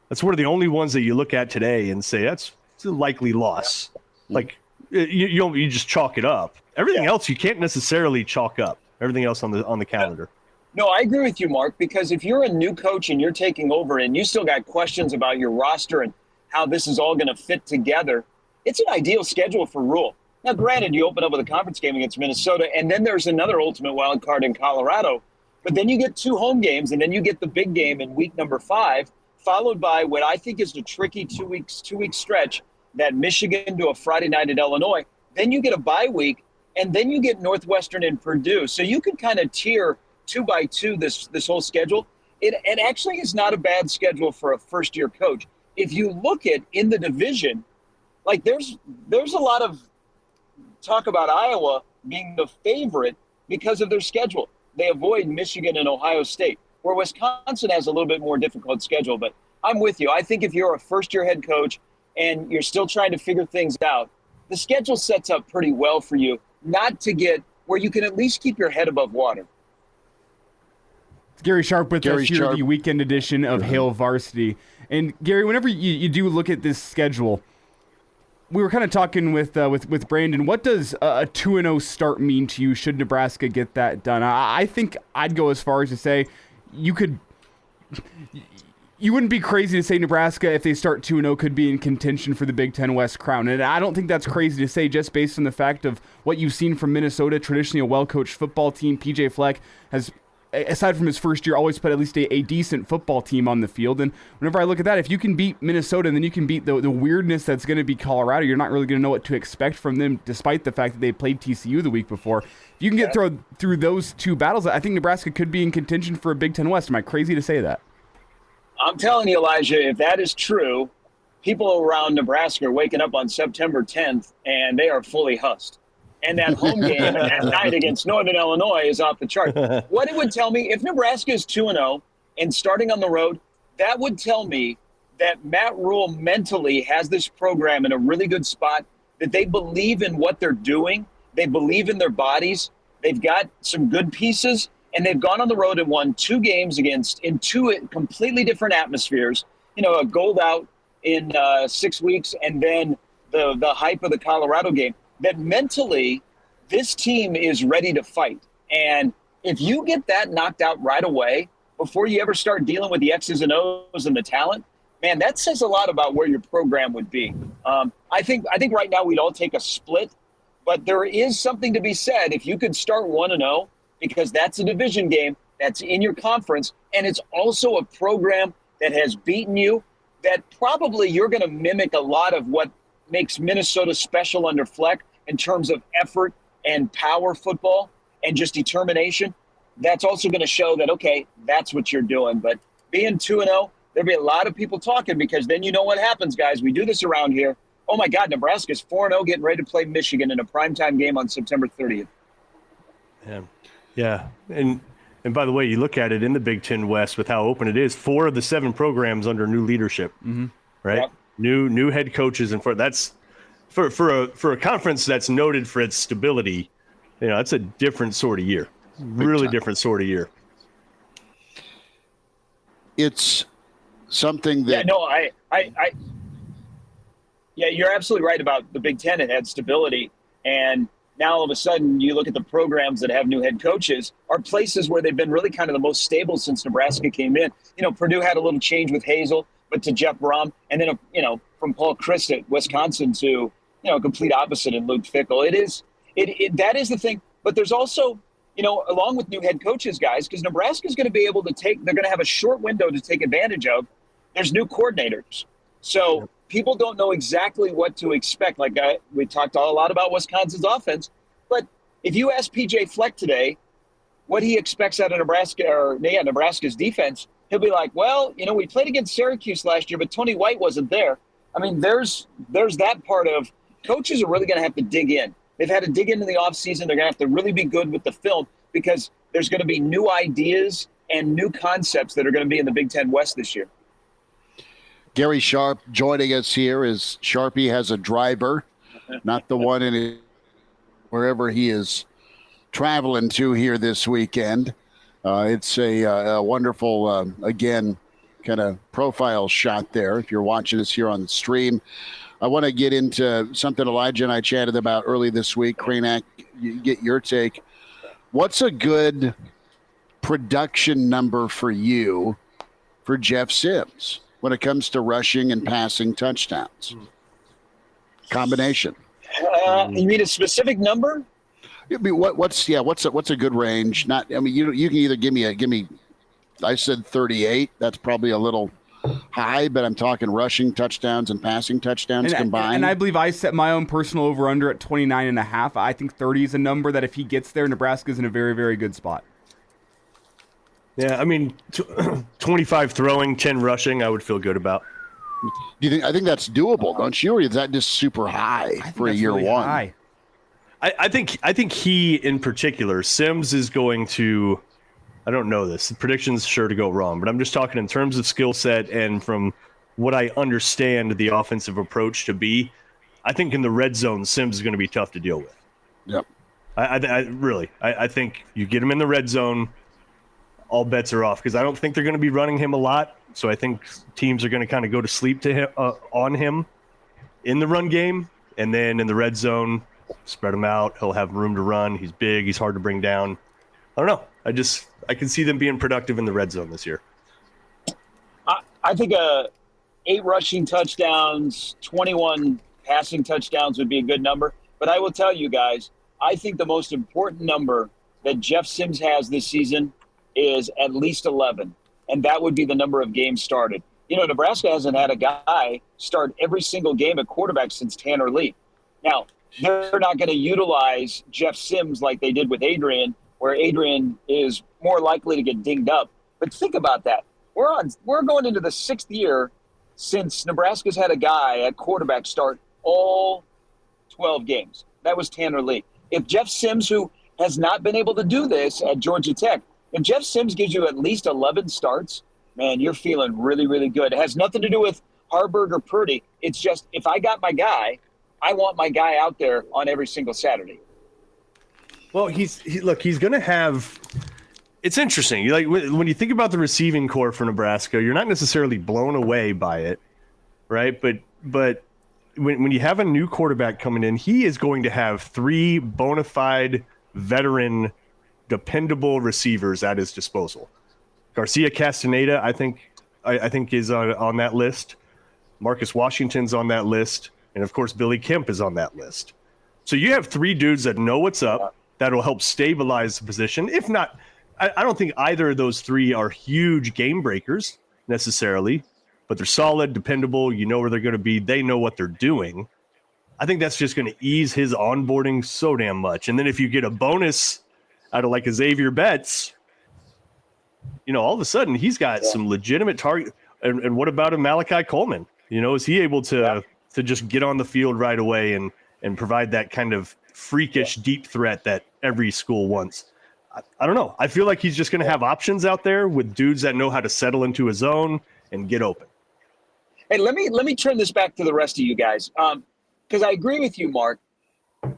That's one of the only ones that you look at today and say it's a likely loss. Like you just chalk it up. Everything else you can't necessarily chalk up. Everything else on the calendar. No, I agree with you, Mark, because if you're a new coach and you're taking over and you still got questions about your roster and how this is all going to fit together, it's an ideal schedule for Rhule. Now, granted, you open up with a conference game against Minnesota, and then there's another ultimate wild card in Colorado, but then you get 2 home games, and then you get the big game in week number 5, followed by what I think is a tricky 2-week stretch, that Michigan to a Friday night at Illinois. Then you get a bye week, and then you get Northwestern and Purdue. So you can kind of tier 2 by 2 this whole schedule. It actually is not a bad schedule for a first-year coach. If you look at in the division, like there's a lot of talk about Iowa being the favorite because of their schedule. They avoid Michigan and Ohio State, where Wisconsin has a little bit more difficult schedule. But I'm with you. I think if you're a first-year head coach and you're still trying to figure things out, the schedule sets up pretty well for you not to get where you can at least keep your head above water. Gary Sharp with us here, the weekend edition of Hail Varsity. And Gary, whenever you do look at this schedule, we were kind of talking with Brandon. What does a 2-0 start mean to you? Should Nebraska get that done? I think I'd go as far as to say you wouldn't be crazy to say Nebraska, if they start 2-0, could be in contention for the Big Ten West crown. And I don't think that's crazy to say, just based on the fact of what you've seen from Minnesota, traditionally a well-coached football team. PJ Fleck has, aside from his first year, always put at least a decent football team on the field. And whenever I look at that, if you can beat Minnesota, and then you can beat the weirdness that's going to be Colorado, you're not really going to know what to expect from them, despite the fact that they played TCU the week before. If you can get through those 2 battles, I think Nebraska could be in contention for a Big Ten West. Am I crazy to say that? I'm telling you, Elijah, if that is true, people around Nebraska are waking up on September 10th, and they are fully husked. And that home game at night against Northern Illinois is off the chart. What it would tell me, if Nebraska is 2-0 and starting on the road, that would tell me that Matt Rhule mentally has this program in a really good spot, that they believe in what they're doing. They believe in their bodies. They've got some good pieces, and they've gone on the road and won 2 games in 2 completely different atmospheres. A gold out in 6 weeks, and then the hype of the Colorado game. that mentally this team is ready to fight. And if you get that knocked out right away before you ever start dealing with the X's and O's and the talent, man, that says a lot about where your program would be. I think right now we'd all take a split, but there is something to be said if you could start 1-0, because that's a division game, that's in your conference, and it's also a program that has beaten you, that probably you're going to mimic a lot of what makes Minnesota special under Fleck in terms of effort and power football and just determination. That's also going to show that, okay, that's what you're doing. But being 2-0, there'll be a lot of people talking, because then you know what happens, guys. We do this around here. Oh, my God, Nebraska's 4-0 getting ready to play Michigan in a primetime game on September 30th. Yeah. And by the way, you look at it in the Big Ten West with how open it is, 4 of the 7 programs under new leadership, right? Yep. New head coaches. And that's for a conference that's noted for its stability, that's a different sort of year. Really different sort of year. It's something that you're absolutely right about the Big Ten. It had stability, and now all of a sudden you look at the programs that have new head coaches are places where they've been really kind of the most stable since Nebraska came in. Purdue had a little change with Hazel, but to Jeff Brom, and then from Paul Chryst at Wisconsin to complete opposite in Luke Fickell. That is the thing. But there's also, along with new head coaches, guys, because Nebraska is going to be able to they're going to have a short window to take advantage of. There's new coordinators. So people don't know exactly what to expect. Like we talked a lot about Wisconsin's offense, but if you ask PJ Fleck today what he expects out of Nebraska's defense, he'll be like, well, we played against Syracuse last year, but Tony White wasn't there. I mean, there's that part of coaches are really going to have to dig in. They've had to dig into the offseason. They're going to have to really be good with the film, because there's going to be new ideas and new concepts that are going to be in the Big Ten West this year. Gary Sharp joining us here as Sharpie has a driver, not the one in wherever he is traveling to here this weekend. It's a wonderful, again, kind of profile shot there if you're watching us here on the stream. I want to get into something Elijah and I chatted about early this week. Kraynak, you get your take. What's a good production number for you for Jeff Sims when it comes to rushing and passing touchdowns? Combination. You mean a specific number? What's a good range? You can either give me. I said 38. That's probably a little high, but I'm talking rushing touchdowns and passing touchdowns combined. And I believe I set my own personal over-under at 29.5. I think 30 is a number that if he gets there, Nebraska's in a very, very good spot. Yeah, 25 throwing, 10 rushing, I would feel good about. Do you think? I think that's doable, don't you? Or is that just super high for a year really one? High. I think he in particular, Sims is going to. I don't know this. The prediction's sure to go wrong, but I'm just talking in terms of skill set and from what I understand the offensive approach to be. I think in the red zone, Sims is going to be tough to deal with. Yep. I think you get him in the red zone, all bets are off, because I don't think they're going to be running him a lot. So I think teams are going to kind of go to sleep to him, on him in the run game, and then in the red zone, spread him out. He'll have room to run. He's big. He's hard to bring down. I don't know. I can see them being productive in the red zone this year. I think 8 rushing touchdowns, 21 passing touchdowns would be a good number. But I will tell you guys, I think the most important number that Jeff Sims has this season is at least 11, and that would be the number of games started. Nebraska hasn't had a guy start every single game at quarterback since Tanner Lee. Now, they're not going to utilize Jeff Sims like they did with Adrian, where Adrian is more likely to get dinged up. But think about that. We're going into the 6th year since Nebraska's had a guy at quarterback start all 12 games. That was Tanner Lee. If Jeff Sims, who has not been able to do this at Georgia Tech, if Jeff Sims gives you at least 11 starts, man, you're feeling really, really good. It has nothing to do with Harburg or Purdy. It's just, if I got my guy, I want my guy out there on every single Saturday. Well, he's going to have. It's interesting. When you think about the receiving core for Nebraska, you're not necessarily blown away by it, right? But when you have a new quarterback coming in, he is going to have 3 bona fide, veteran, dependable receivers at his disposal. Garcia Castaneda, I think is on that list. Marcus Washington's on that list. And, of course, Billy Kemp is on that list. So you have 3 dudes that know what's up, that will help stabilize the position. If not, I don't think either of those 3 are huge game breakers necessarily, but they're solid, dependable. You know where they're going to be. They know what they're doing. I think that's just going to ease his onboarding so damn much. And then if you get a bonus out of like a Xavier Betts, all of a sudden he's got some legitimate target. And what about a Malachi Coleman? Is he able to just get on the field right away and provide that kind of freakish deep threat that every school wants? I don't know. I feel like he's just going to have options out there with dudes that know how to settle into a zone and get open. Hey, let me turn this back to the rest of you guys, because I agree with you, Mark.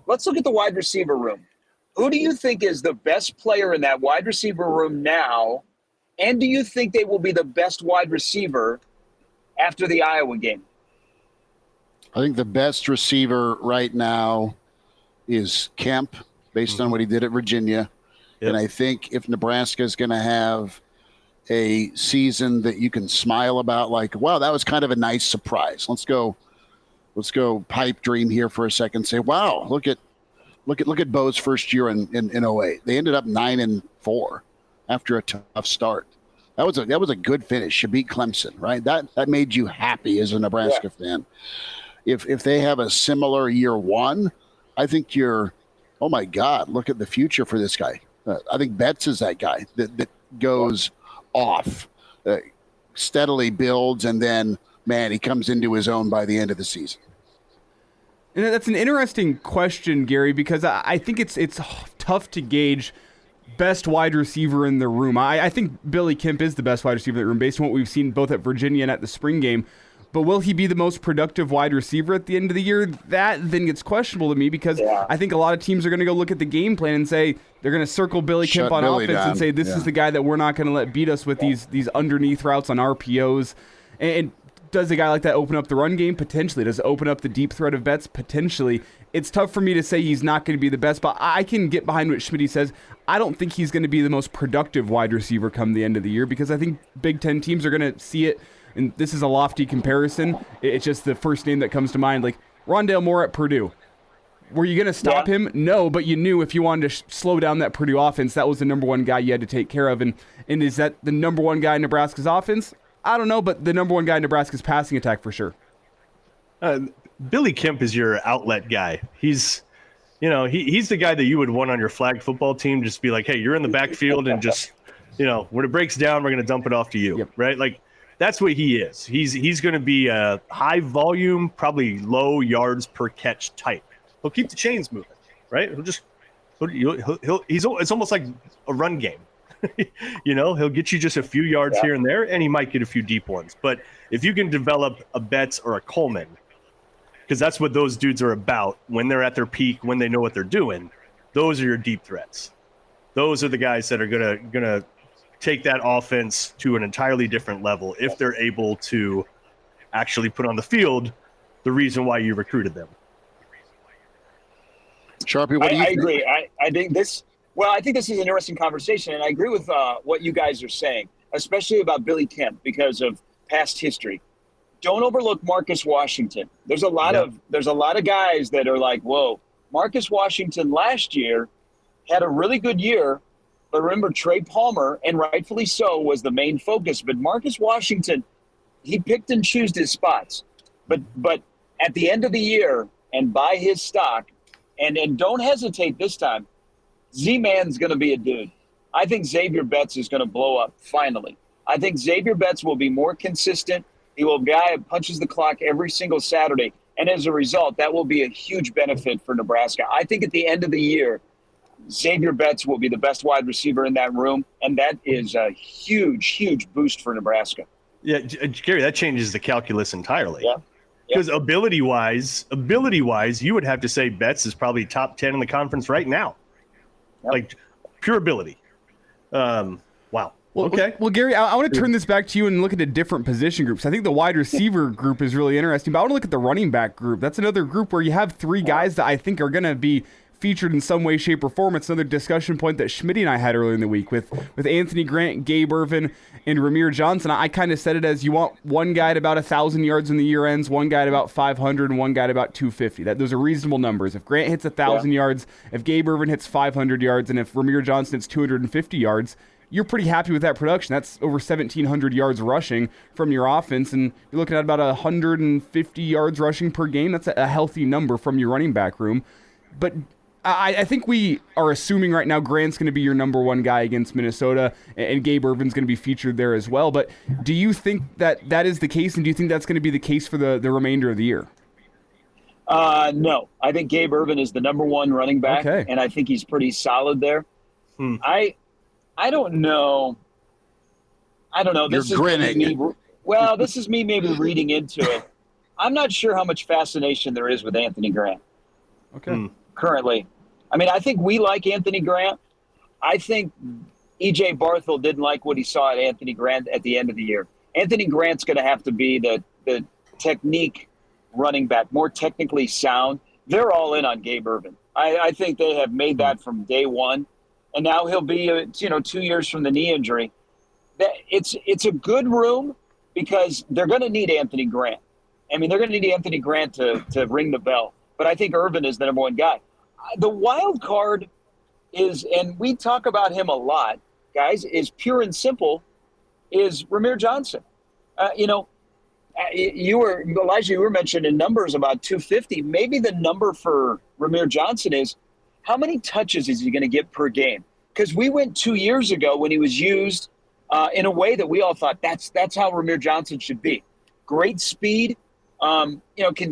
Let's look at the wide receiver room. Who do you think is the best player in that wide receiver room now, and do you think they will be the best wide receiver after the Iowa game? I think the best receiver right now is Kemp, based on what he did at Virginia. Yep. And I think if Nebraska is going to have a season that you can smile about, like, wow, that was kind of a nice surprise. Let's go pipe dream here for a second. Say, wow, look at Bo's first year in 08. They ended up 9-4 after a tough start. That was a good finish. You beat Clemson, right? That made you happy as a Nebraska fan. If they have a similar year one, I think you're, oh my God, look at the future for this guy. I think Betts is that guy that goes off, steadily builds, and then, man, he comes into his own by the end of the season. And that's an interesting question, Gary, because I think it's tough to gauge best wide receiver in the room. I think Billy Kemp is the best wide receiver in the room based on what we've seen both at Virginia and at the spring game. But will he be the most productive wide receiver at the end of the year? That then gets questionable to me because I think a lot of teams are going to go look at the game plan and say they're going to circle Billy Kemp on offense and say this is the guy that we're not going to let beat us with these underneath routes on RPOs. And does a guy like that open up the run game? Potentially. Does it open up the deep threat of Betts? Potentially. It's tough for me to say he's not going to be the best, but I can get behind what Schmidt says. I don't think he's going to be the most productive wide receiver come the end of the year because I think Big Ten teams are going to see it. And this is a lofty comparison. It's just the first name that comes to mind, like Rondale Moore at Purdue. Were you going to stop him? No, but you knew if you wanted to slow down that Purdue offense, that was the number one guy you had to take care of. And is that the number one guy in Nebraska's offense? I don't know, but the number one guy in Nebraska's passing attack for sure. Billy Kemp is your outlet guy. He's the guy that you would want on your flag football team. Just be like, hey, you're in the backfield and just, when it breaks down, we're going to dump it off to you, right? Like, that's what he is. He's going to be a high volume, probably low yards per catch type. He'll keep the chains moving, right? It's almost like a run game. He'll get you just a few yards here and there, and he might get a few deep ones. But if you can develop a Betts or a Coleman, because that's what those dudes are about when they're at their peak, when they know what they're doing, those are your deep threats. Those are the guys that are gonna take that offense to an entirely different level if they're able to actually put on the field the reason why you recruited them. Sharpie, what do you think? I agree. I think this is an interesting conversation, and I agree with what you guys are saying, especially about Billy Kemp because of past history. Don't overlook Marcus Washington. There's a lot of guys that are like, whoa, Marcus Washington last year had a really good year. But remember, Trey Palmer, and rightfully so, was the main focus. But Marcus Washington, he picked and chose his spots. But at the end of the year, and buy his stock, and don't hesitate this time, Z-Man's going to be a dude. I think Xavier Betts is going to blow up, finally. I think Xavier Betts will be more consistent. He will be a guy who punches the clock every single Saturday. And as a result, that will be a huge benefit for Nebraska. I think at the end of the year, Xavier Betts will be the best wide receiver in that room, and that is a huge, huge boost for Nebraska. Yeah, Gary, that changes the calculus entirely. Yeah. Because ability-wise, you would have to say Betts is probably top 10 in the conference right now. Yep. Like, pure ability. Wow. Okay. Well, Gary, I want to turn this back to you and look at the different position groups. I think the wide receiver group is really interesting, but I want to look at the running back group. That's another group where you have three guys that I think are going to be featured in some way, shape, or form. It's another discussion point that Schmidt and I had earlier in the week with Anthony Grant, Gabe Ervin, and Ramir Johnson. I kind of said it as you want one guy at about 1,000 yards when the year ends, one guy at about 500, and one guy at about 250. Those are reasonable numbers. If Grant hits 1,000 yards, if Gabe Ervin hits 500 yards, and if Ramir Johnson hits 250 yards, you're pretty happy with that production. That's over 1,700 yards rushing from your offense, and you're looking at about 150 yards rushing per game. That's a healthy number from your running back room. But I think we are assuming right now Grant's going to be your number one guy against Minnesota, and Gabe Ervin's going to be featured there as well. But do you think that is the case, and do you think that's going to be the case for the remainder of the year? No. I think Gabe Ervin is the number one running back, and I think he's pretty solid there. I don't know. This You're grinning. This is me maybe reading into it. I'm not sure how much fascination there is with Anthony Grant. Okay. Currently. I mean, I think we like Anthony Grant. I think E.J. Barthel didn't like what he saw at Anthony Grant at the end of the year. Anthony Grant's going to have to be the technique running back, more technically sound. They're all in on Gabe Ervin. I think they have made that from day one. And now he'll be, 2 years from the knee injury. It's a good room because they're going to need Anthony Grant. I mean, they're going to need Anthony Grant to ring the bell. But I think Ervin is the number one guy. The wild card is, and we talk about him a lot, guys, is pure and simple, is Ramir Johnson. Elijah, you were mentioning numbers about 250. Maybe the number for Ramir Johnson is how many touches is he going to get per game? Because we went 2 years ago when he was used in a way that we all thought that's how Ramir Johnson should be. Great speed, can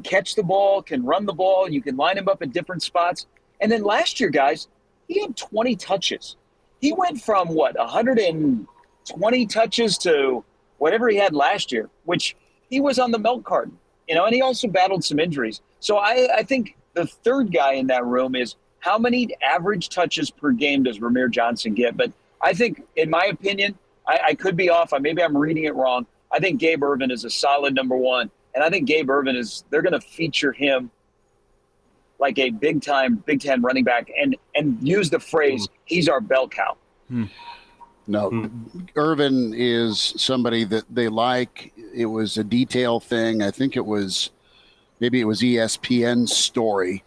catch the ball, can run the ball. You can line him up at different spots. And then last year, guys, he had 20 touches. He went from, 120 touches to whatever he had last year, which he was on the milk carton, and he also battled some injuries. So I think the third guy in that room is how many average touches per game does Ramir Johnson get? But I think, in my opinion, I could be off. Maybe I'm reading it wrong. I think Gabe Ervin is a solid number one. And I think Gabe Ervin they're going to feature him like a big time running back and use the phrase, he's our bell cow. No, Ervin is somebody that they like. It was a detail thing. I think maybe it was ESPN's story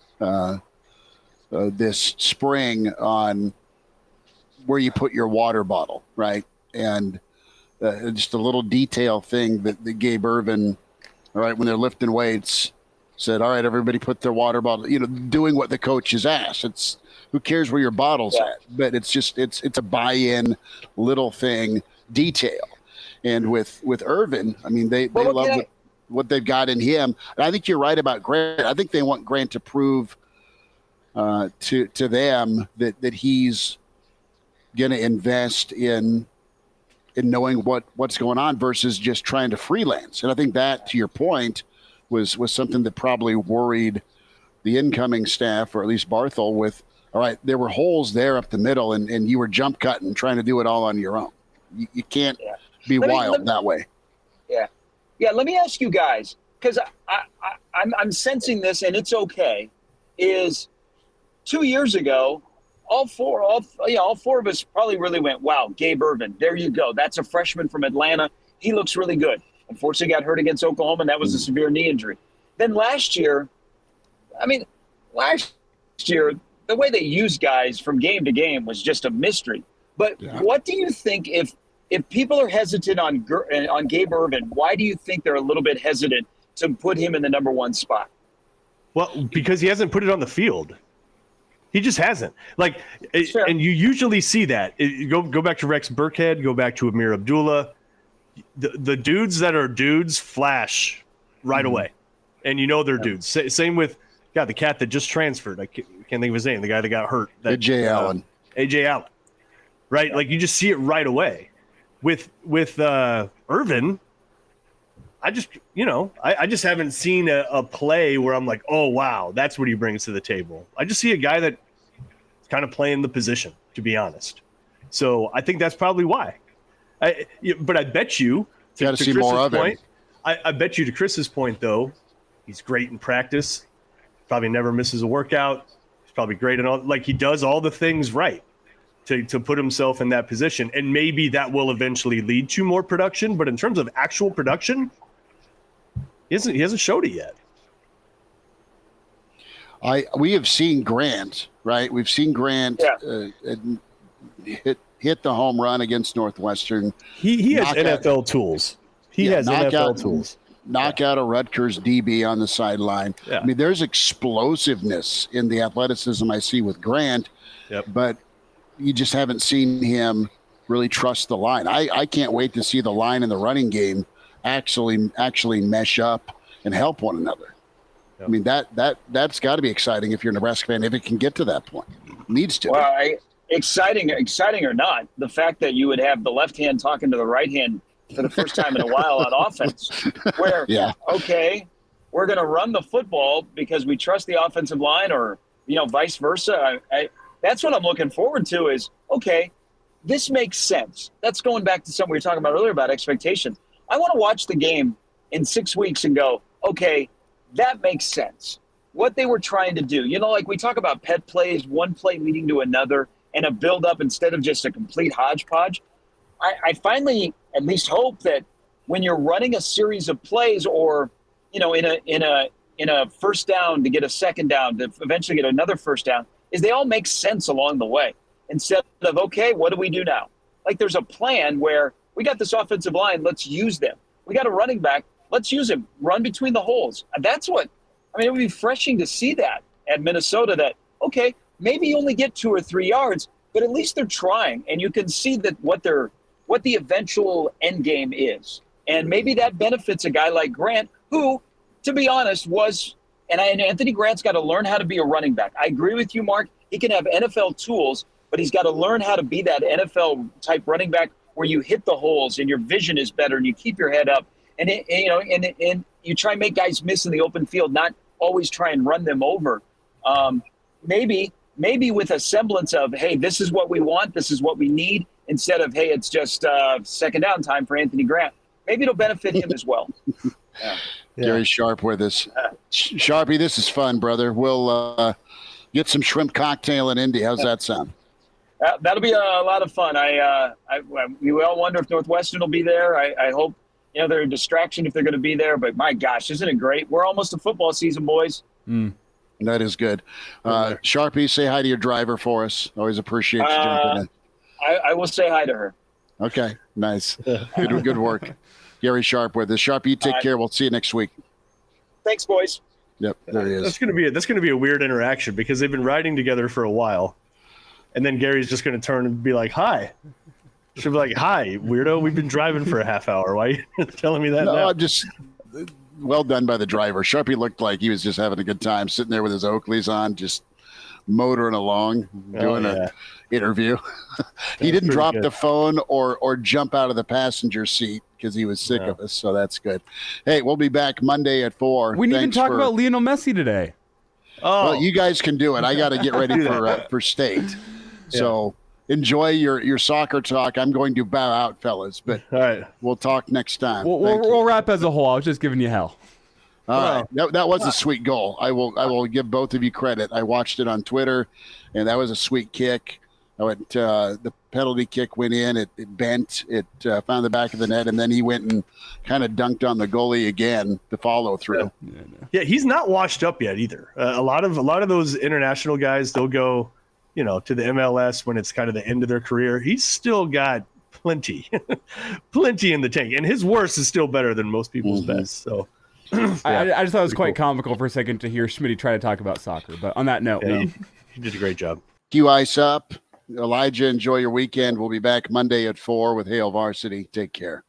this spring on where you put your water bottle, right? And just a little detail thing that Gabe Ervin, all right, when they're lifting weights, said, all right, everybody put their water bottle, doing what the coach has asked. It's who cares where your bottle's at, but it's a buy-in little thing detail. And with Ervin, I mean, they love what they've got in him. And I think you're right about Grant. I think they want Grant to prove to them that he's going to invest in knowing what's going on versus just trying to freelance. And I think that, to your point, was something that probably worried the incoming staff, or at least Barthel, with, all right, there were holes there up the middle, and you were jump cutting, trying to do it all on your own. You can't be wild that way. Yeah. Yeah, let me ask you guys, because I'm sensing this, and it's okay, is 2 years ago, all four of us probably really went, wow, Gabe Ervin, there you go. That's a freshman from Atlanta. He looks really good. Unfortunately, got hurt against Oklahoma, and that was a severe knee injury. Then last year, the way they used guys from game to game was just a mystery. But what do you think if people are hesitant on Gabe Ervin, why do you think they're a little bit hesitant to put him in the number one spot? Well, because he hasn't put it on the field. He just hasn't. And you usually see that. Go back to Rex Burkhead, go back to Amir Abdullah. The dudes that are dudes flash right away. And they're dudes. Same with the cat that just transferred. I can't think of his name, the guy that got hurt. A.J. Allen. A.J. Allen. Right? Like, you just see it right away. With Ervin, I just haven't seen a play where I'm like, oh, wow, that's what he brings to the table. I just see a guy that's kind of playing the position, to be honest. So I think that's probably why. But I bet you got to see more of him. I bet you, to Chris's point, though, he's great in practice. Probably never misses a workout. He's probably great in all. Like, he does all the things right to put himself in that position, and maybe that will eventually lead to more production. But in terms of actual production, he hasn't showed it yet. We have seen Grant, right? We've seen Grant hit the home run against Northwestern. He has NFL tools. He has NFL tools. Knock out a Rutgers DB on the sideline. Yeah. I mean, there's explosiveness in the athleticism I see with Grant, but you just haven't seen him really trust the line. I can't wait to see the line in the running game actually mesh up and help one another. Yep. I mean, that's got to be exciting if you're a Nebraska fan, if it can get to that point. It needs to. Well, exciting or not, the fact that you would have the left hand talking to the right hand for the first time in a while on offense, where, okay, we're going to run the football because we trust the offensive line, or, vice versa. That's what I'm looking forward to is, okay, this makes sense. That's going back to something we were talking about earlier about expectations. I want to watch the game in 6 weeks and go, okay, that makes sense. What they were trying to do, like we talk about pet plays, one play leading to another, and a build-up instead of just a complete hodgepodge. I finally at least hope that when you're running a series of plays, or in a first down to get a second down to eventually get another first down, is they all make sense along the way, instead of, okay, what do we do now? Like, there's a plan where we got this offensive line, let's use them. We got a running back, let's use him, run between the holes. That's what, it would be refreshing to see that at Minnesota, that, okay, maybe you only get 2 or 3 yards, but at least they're trying, and you can see that what the eventual end game is. And maybe that benefits a guy like Grant, who, to be honest, and Anthony Grant's got to learn how to be a running back. I agree with you, Mark. He can have NFL tools, but he's got to learn how to be that NFL-type running back where you hit the holes and your vision is better and you keep your head up. And you try and make guys miss in the open field, not always try and run them over. Maybe with a semblance of, hey, this is what we want, this is what we need, instead of, hey, it's just second down time for Anthony Grant. Maybe it'll benefit him as well. Gary Sharp with us. Sharpie, this is fun, brother. We'll get some shrimp cocktail in Indy. How's that sound? That'll be a lot of fun. We all wonder if Northwestern will be there. I hope they're a distraction if they're going to be there. But my gosh, isn't it great? We're almost to football season, boys. That is good. Sharpie, say hi to your driver for us. Always appreciate you jumping in. I will say hi to her. Okay, nice. Good work. Gary Sharp with us. Sharpie, you take care. We'll see you next week. Thanks, boys. Yep, there he is. That's gonna be a weird interaction because they've been riding together for a while, and then Gary's just gonna turn and be like, "Hi." She'll be like, "Hi, weirdo. We've been driving for a half hour. Why are you telling me that?" No, now? I'm just well done by the driver. Sharpie looked like he was just having a good time, sitting there with his Oakleys on, just motoring along, doing an interview. He didn't drop the phone or jump out of the passenger seat because he was sick of us, so that's good. Hey, we'll be back Monday at 4. We didn't even talk about Lionel Messi today. Well, you guys can do it. I got to get ready for state. So enjoy your soccer talk. I'm going to bow out, fellas, but all right, we'll talk next time. We'll wrap as a whole. I was just giving you hell. All right. That was a sweet goal. I will give both of you credit. I watched it on Twitter, and that was a sweet kick. The penalty kick went in. It bent. It found the back of the net, and then he went and kind of dunked on the goalie again to follow through. Yeah, he's not washed up yet either. A lot of those international guys, they'll go, to the MLS when it's kind of the end of their career. He's still got plenty in the tank, and his worst is still better than most people's best. So. I just thought it was quite comical for a second to hear Schmidt try to talk about soccer. But on that note, he did a great job. Cue ice up. Elijah, enjoy your weekend. We'll be back Monday at 4 with Hail Varsity. Take care.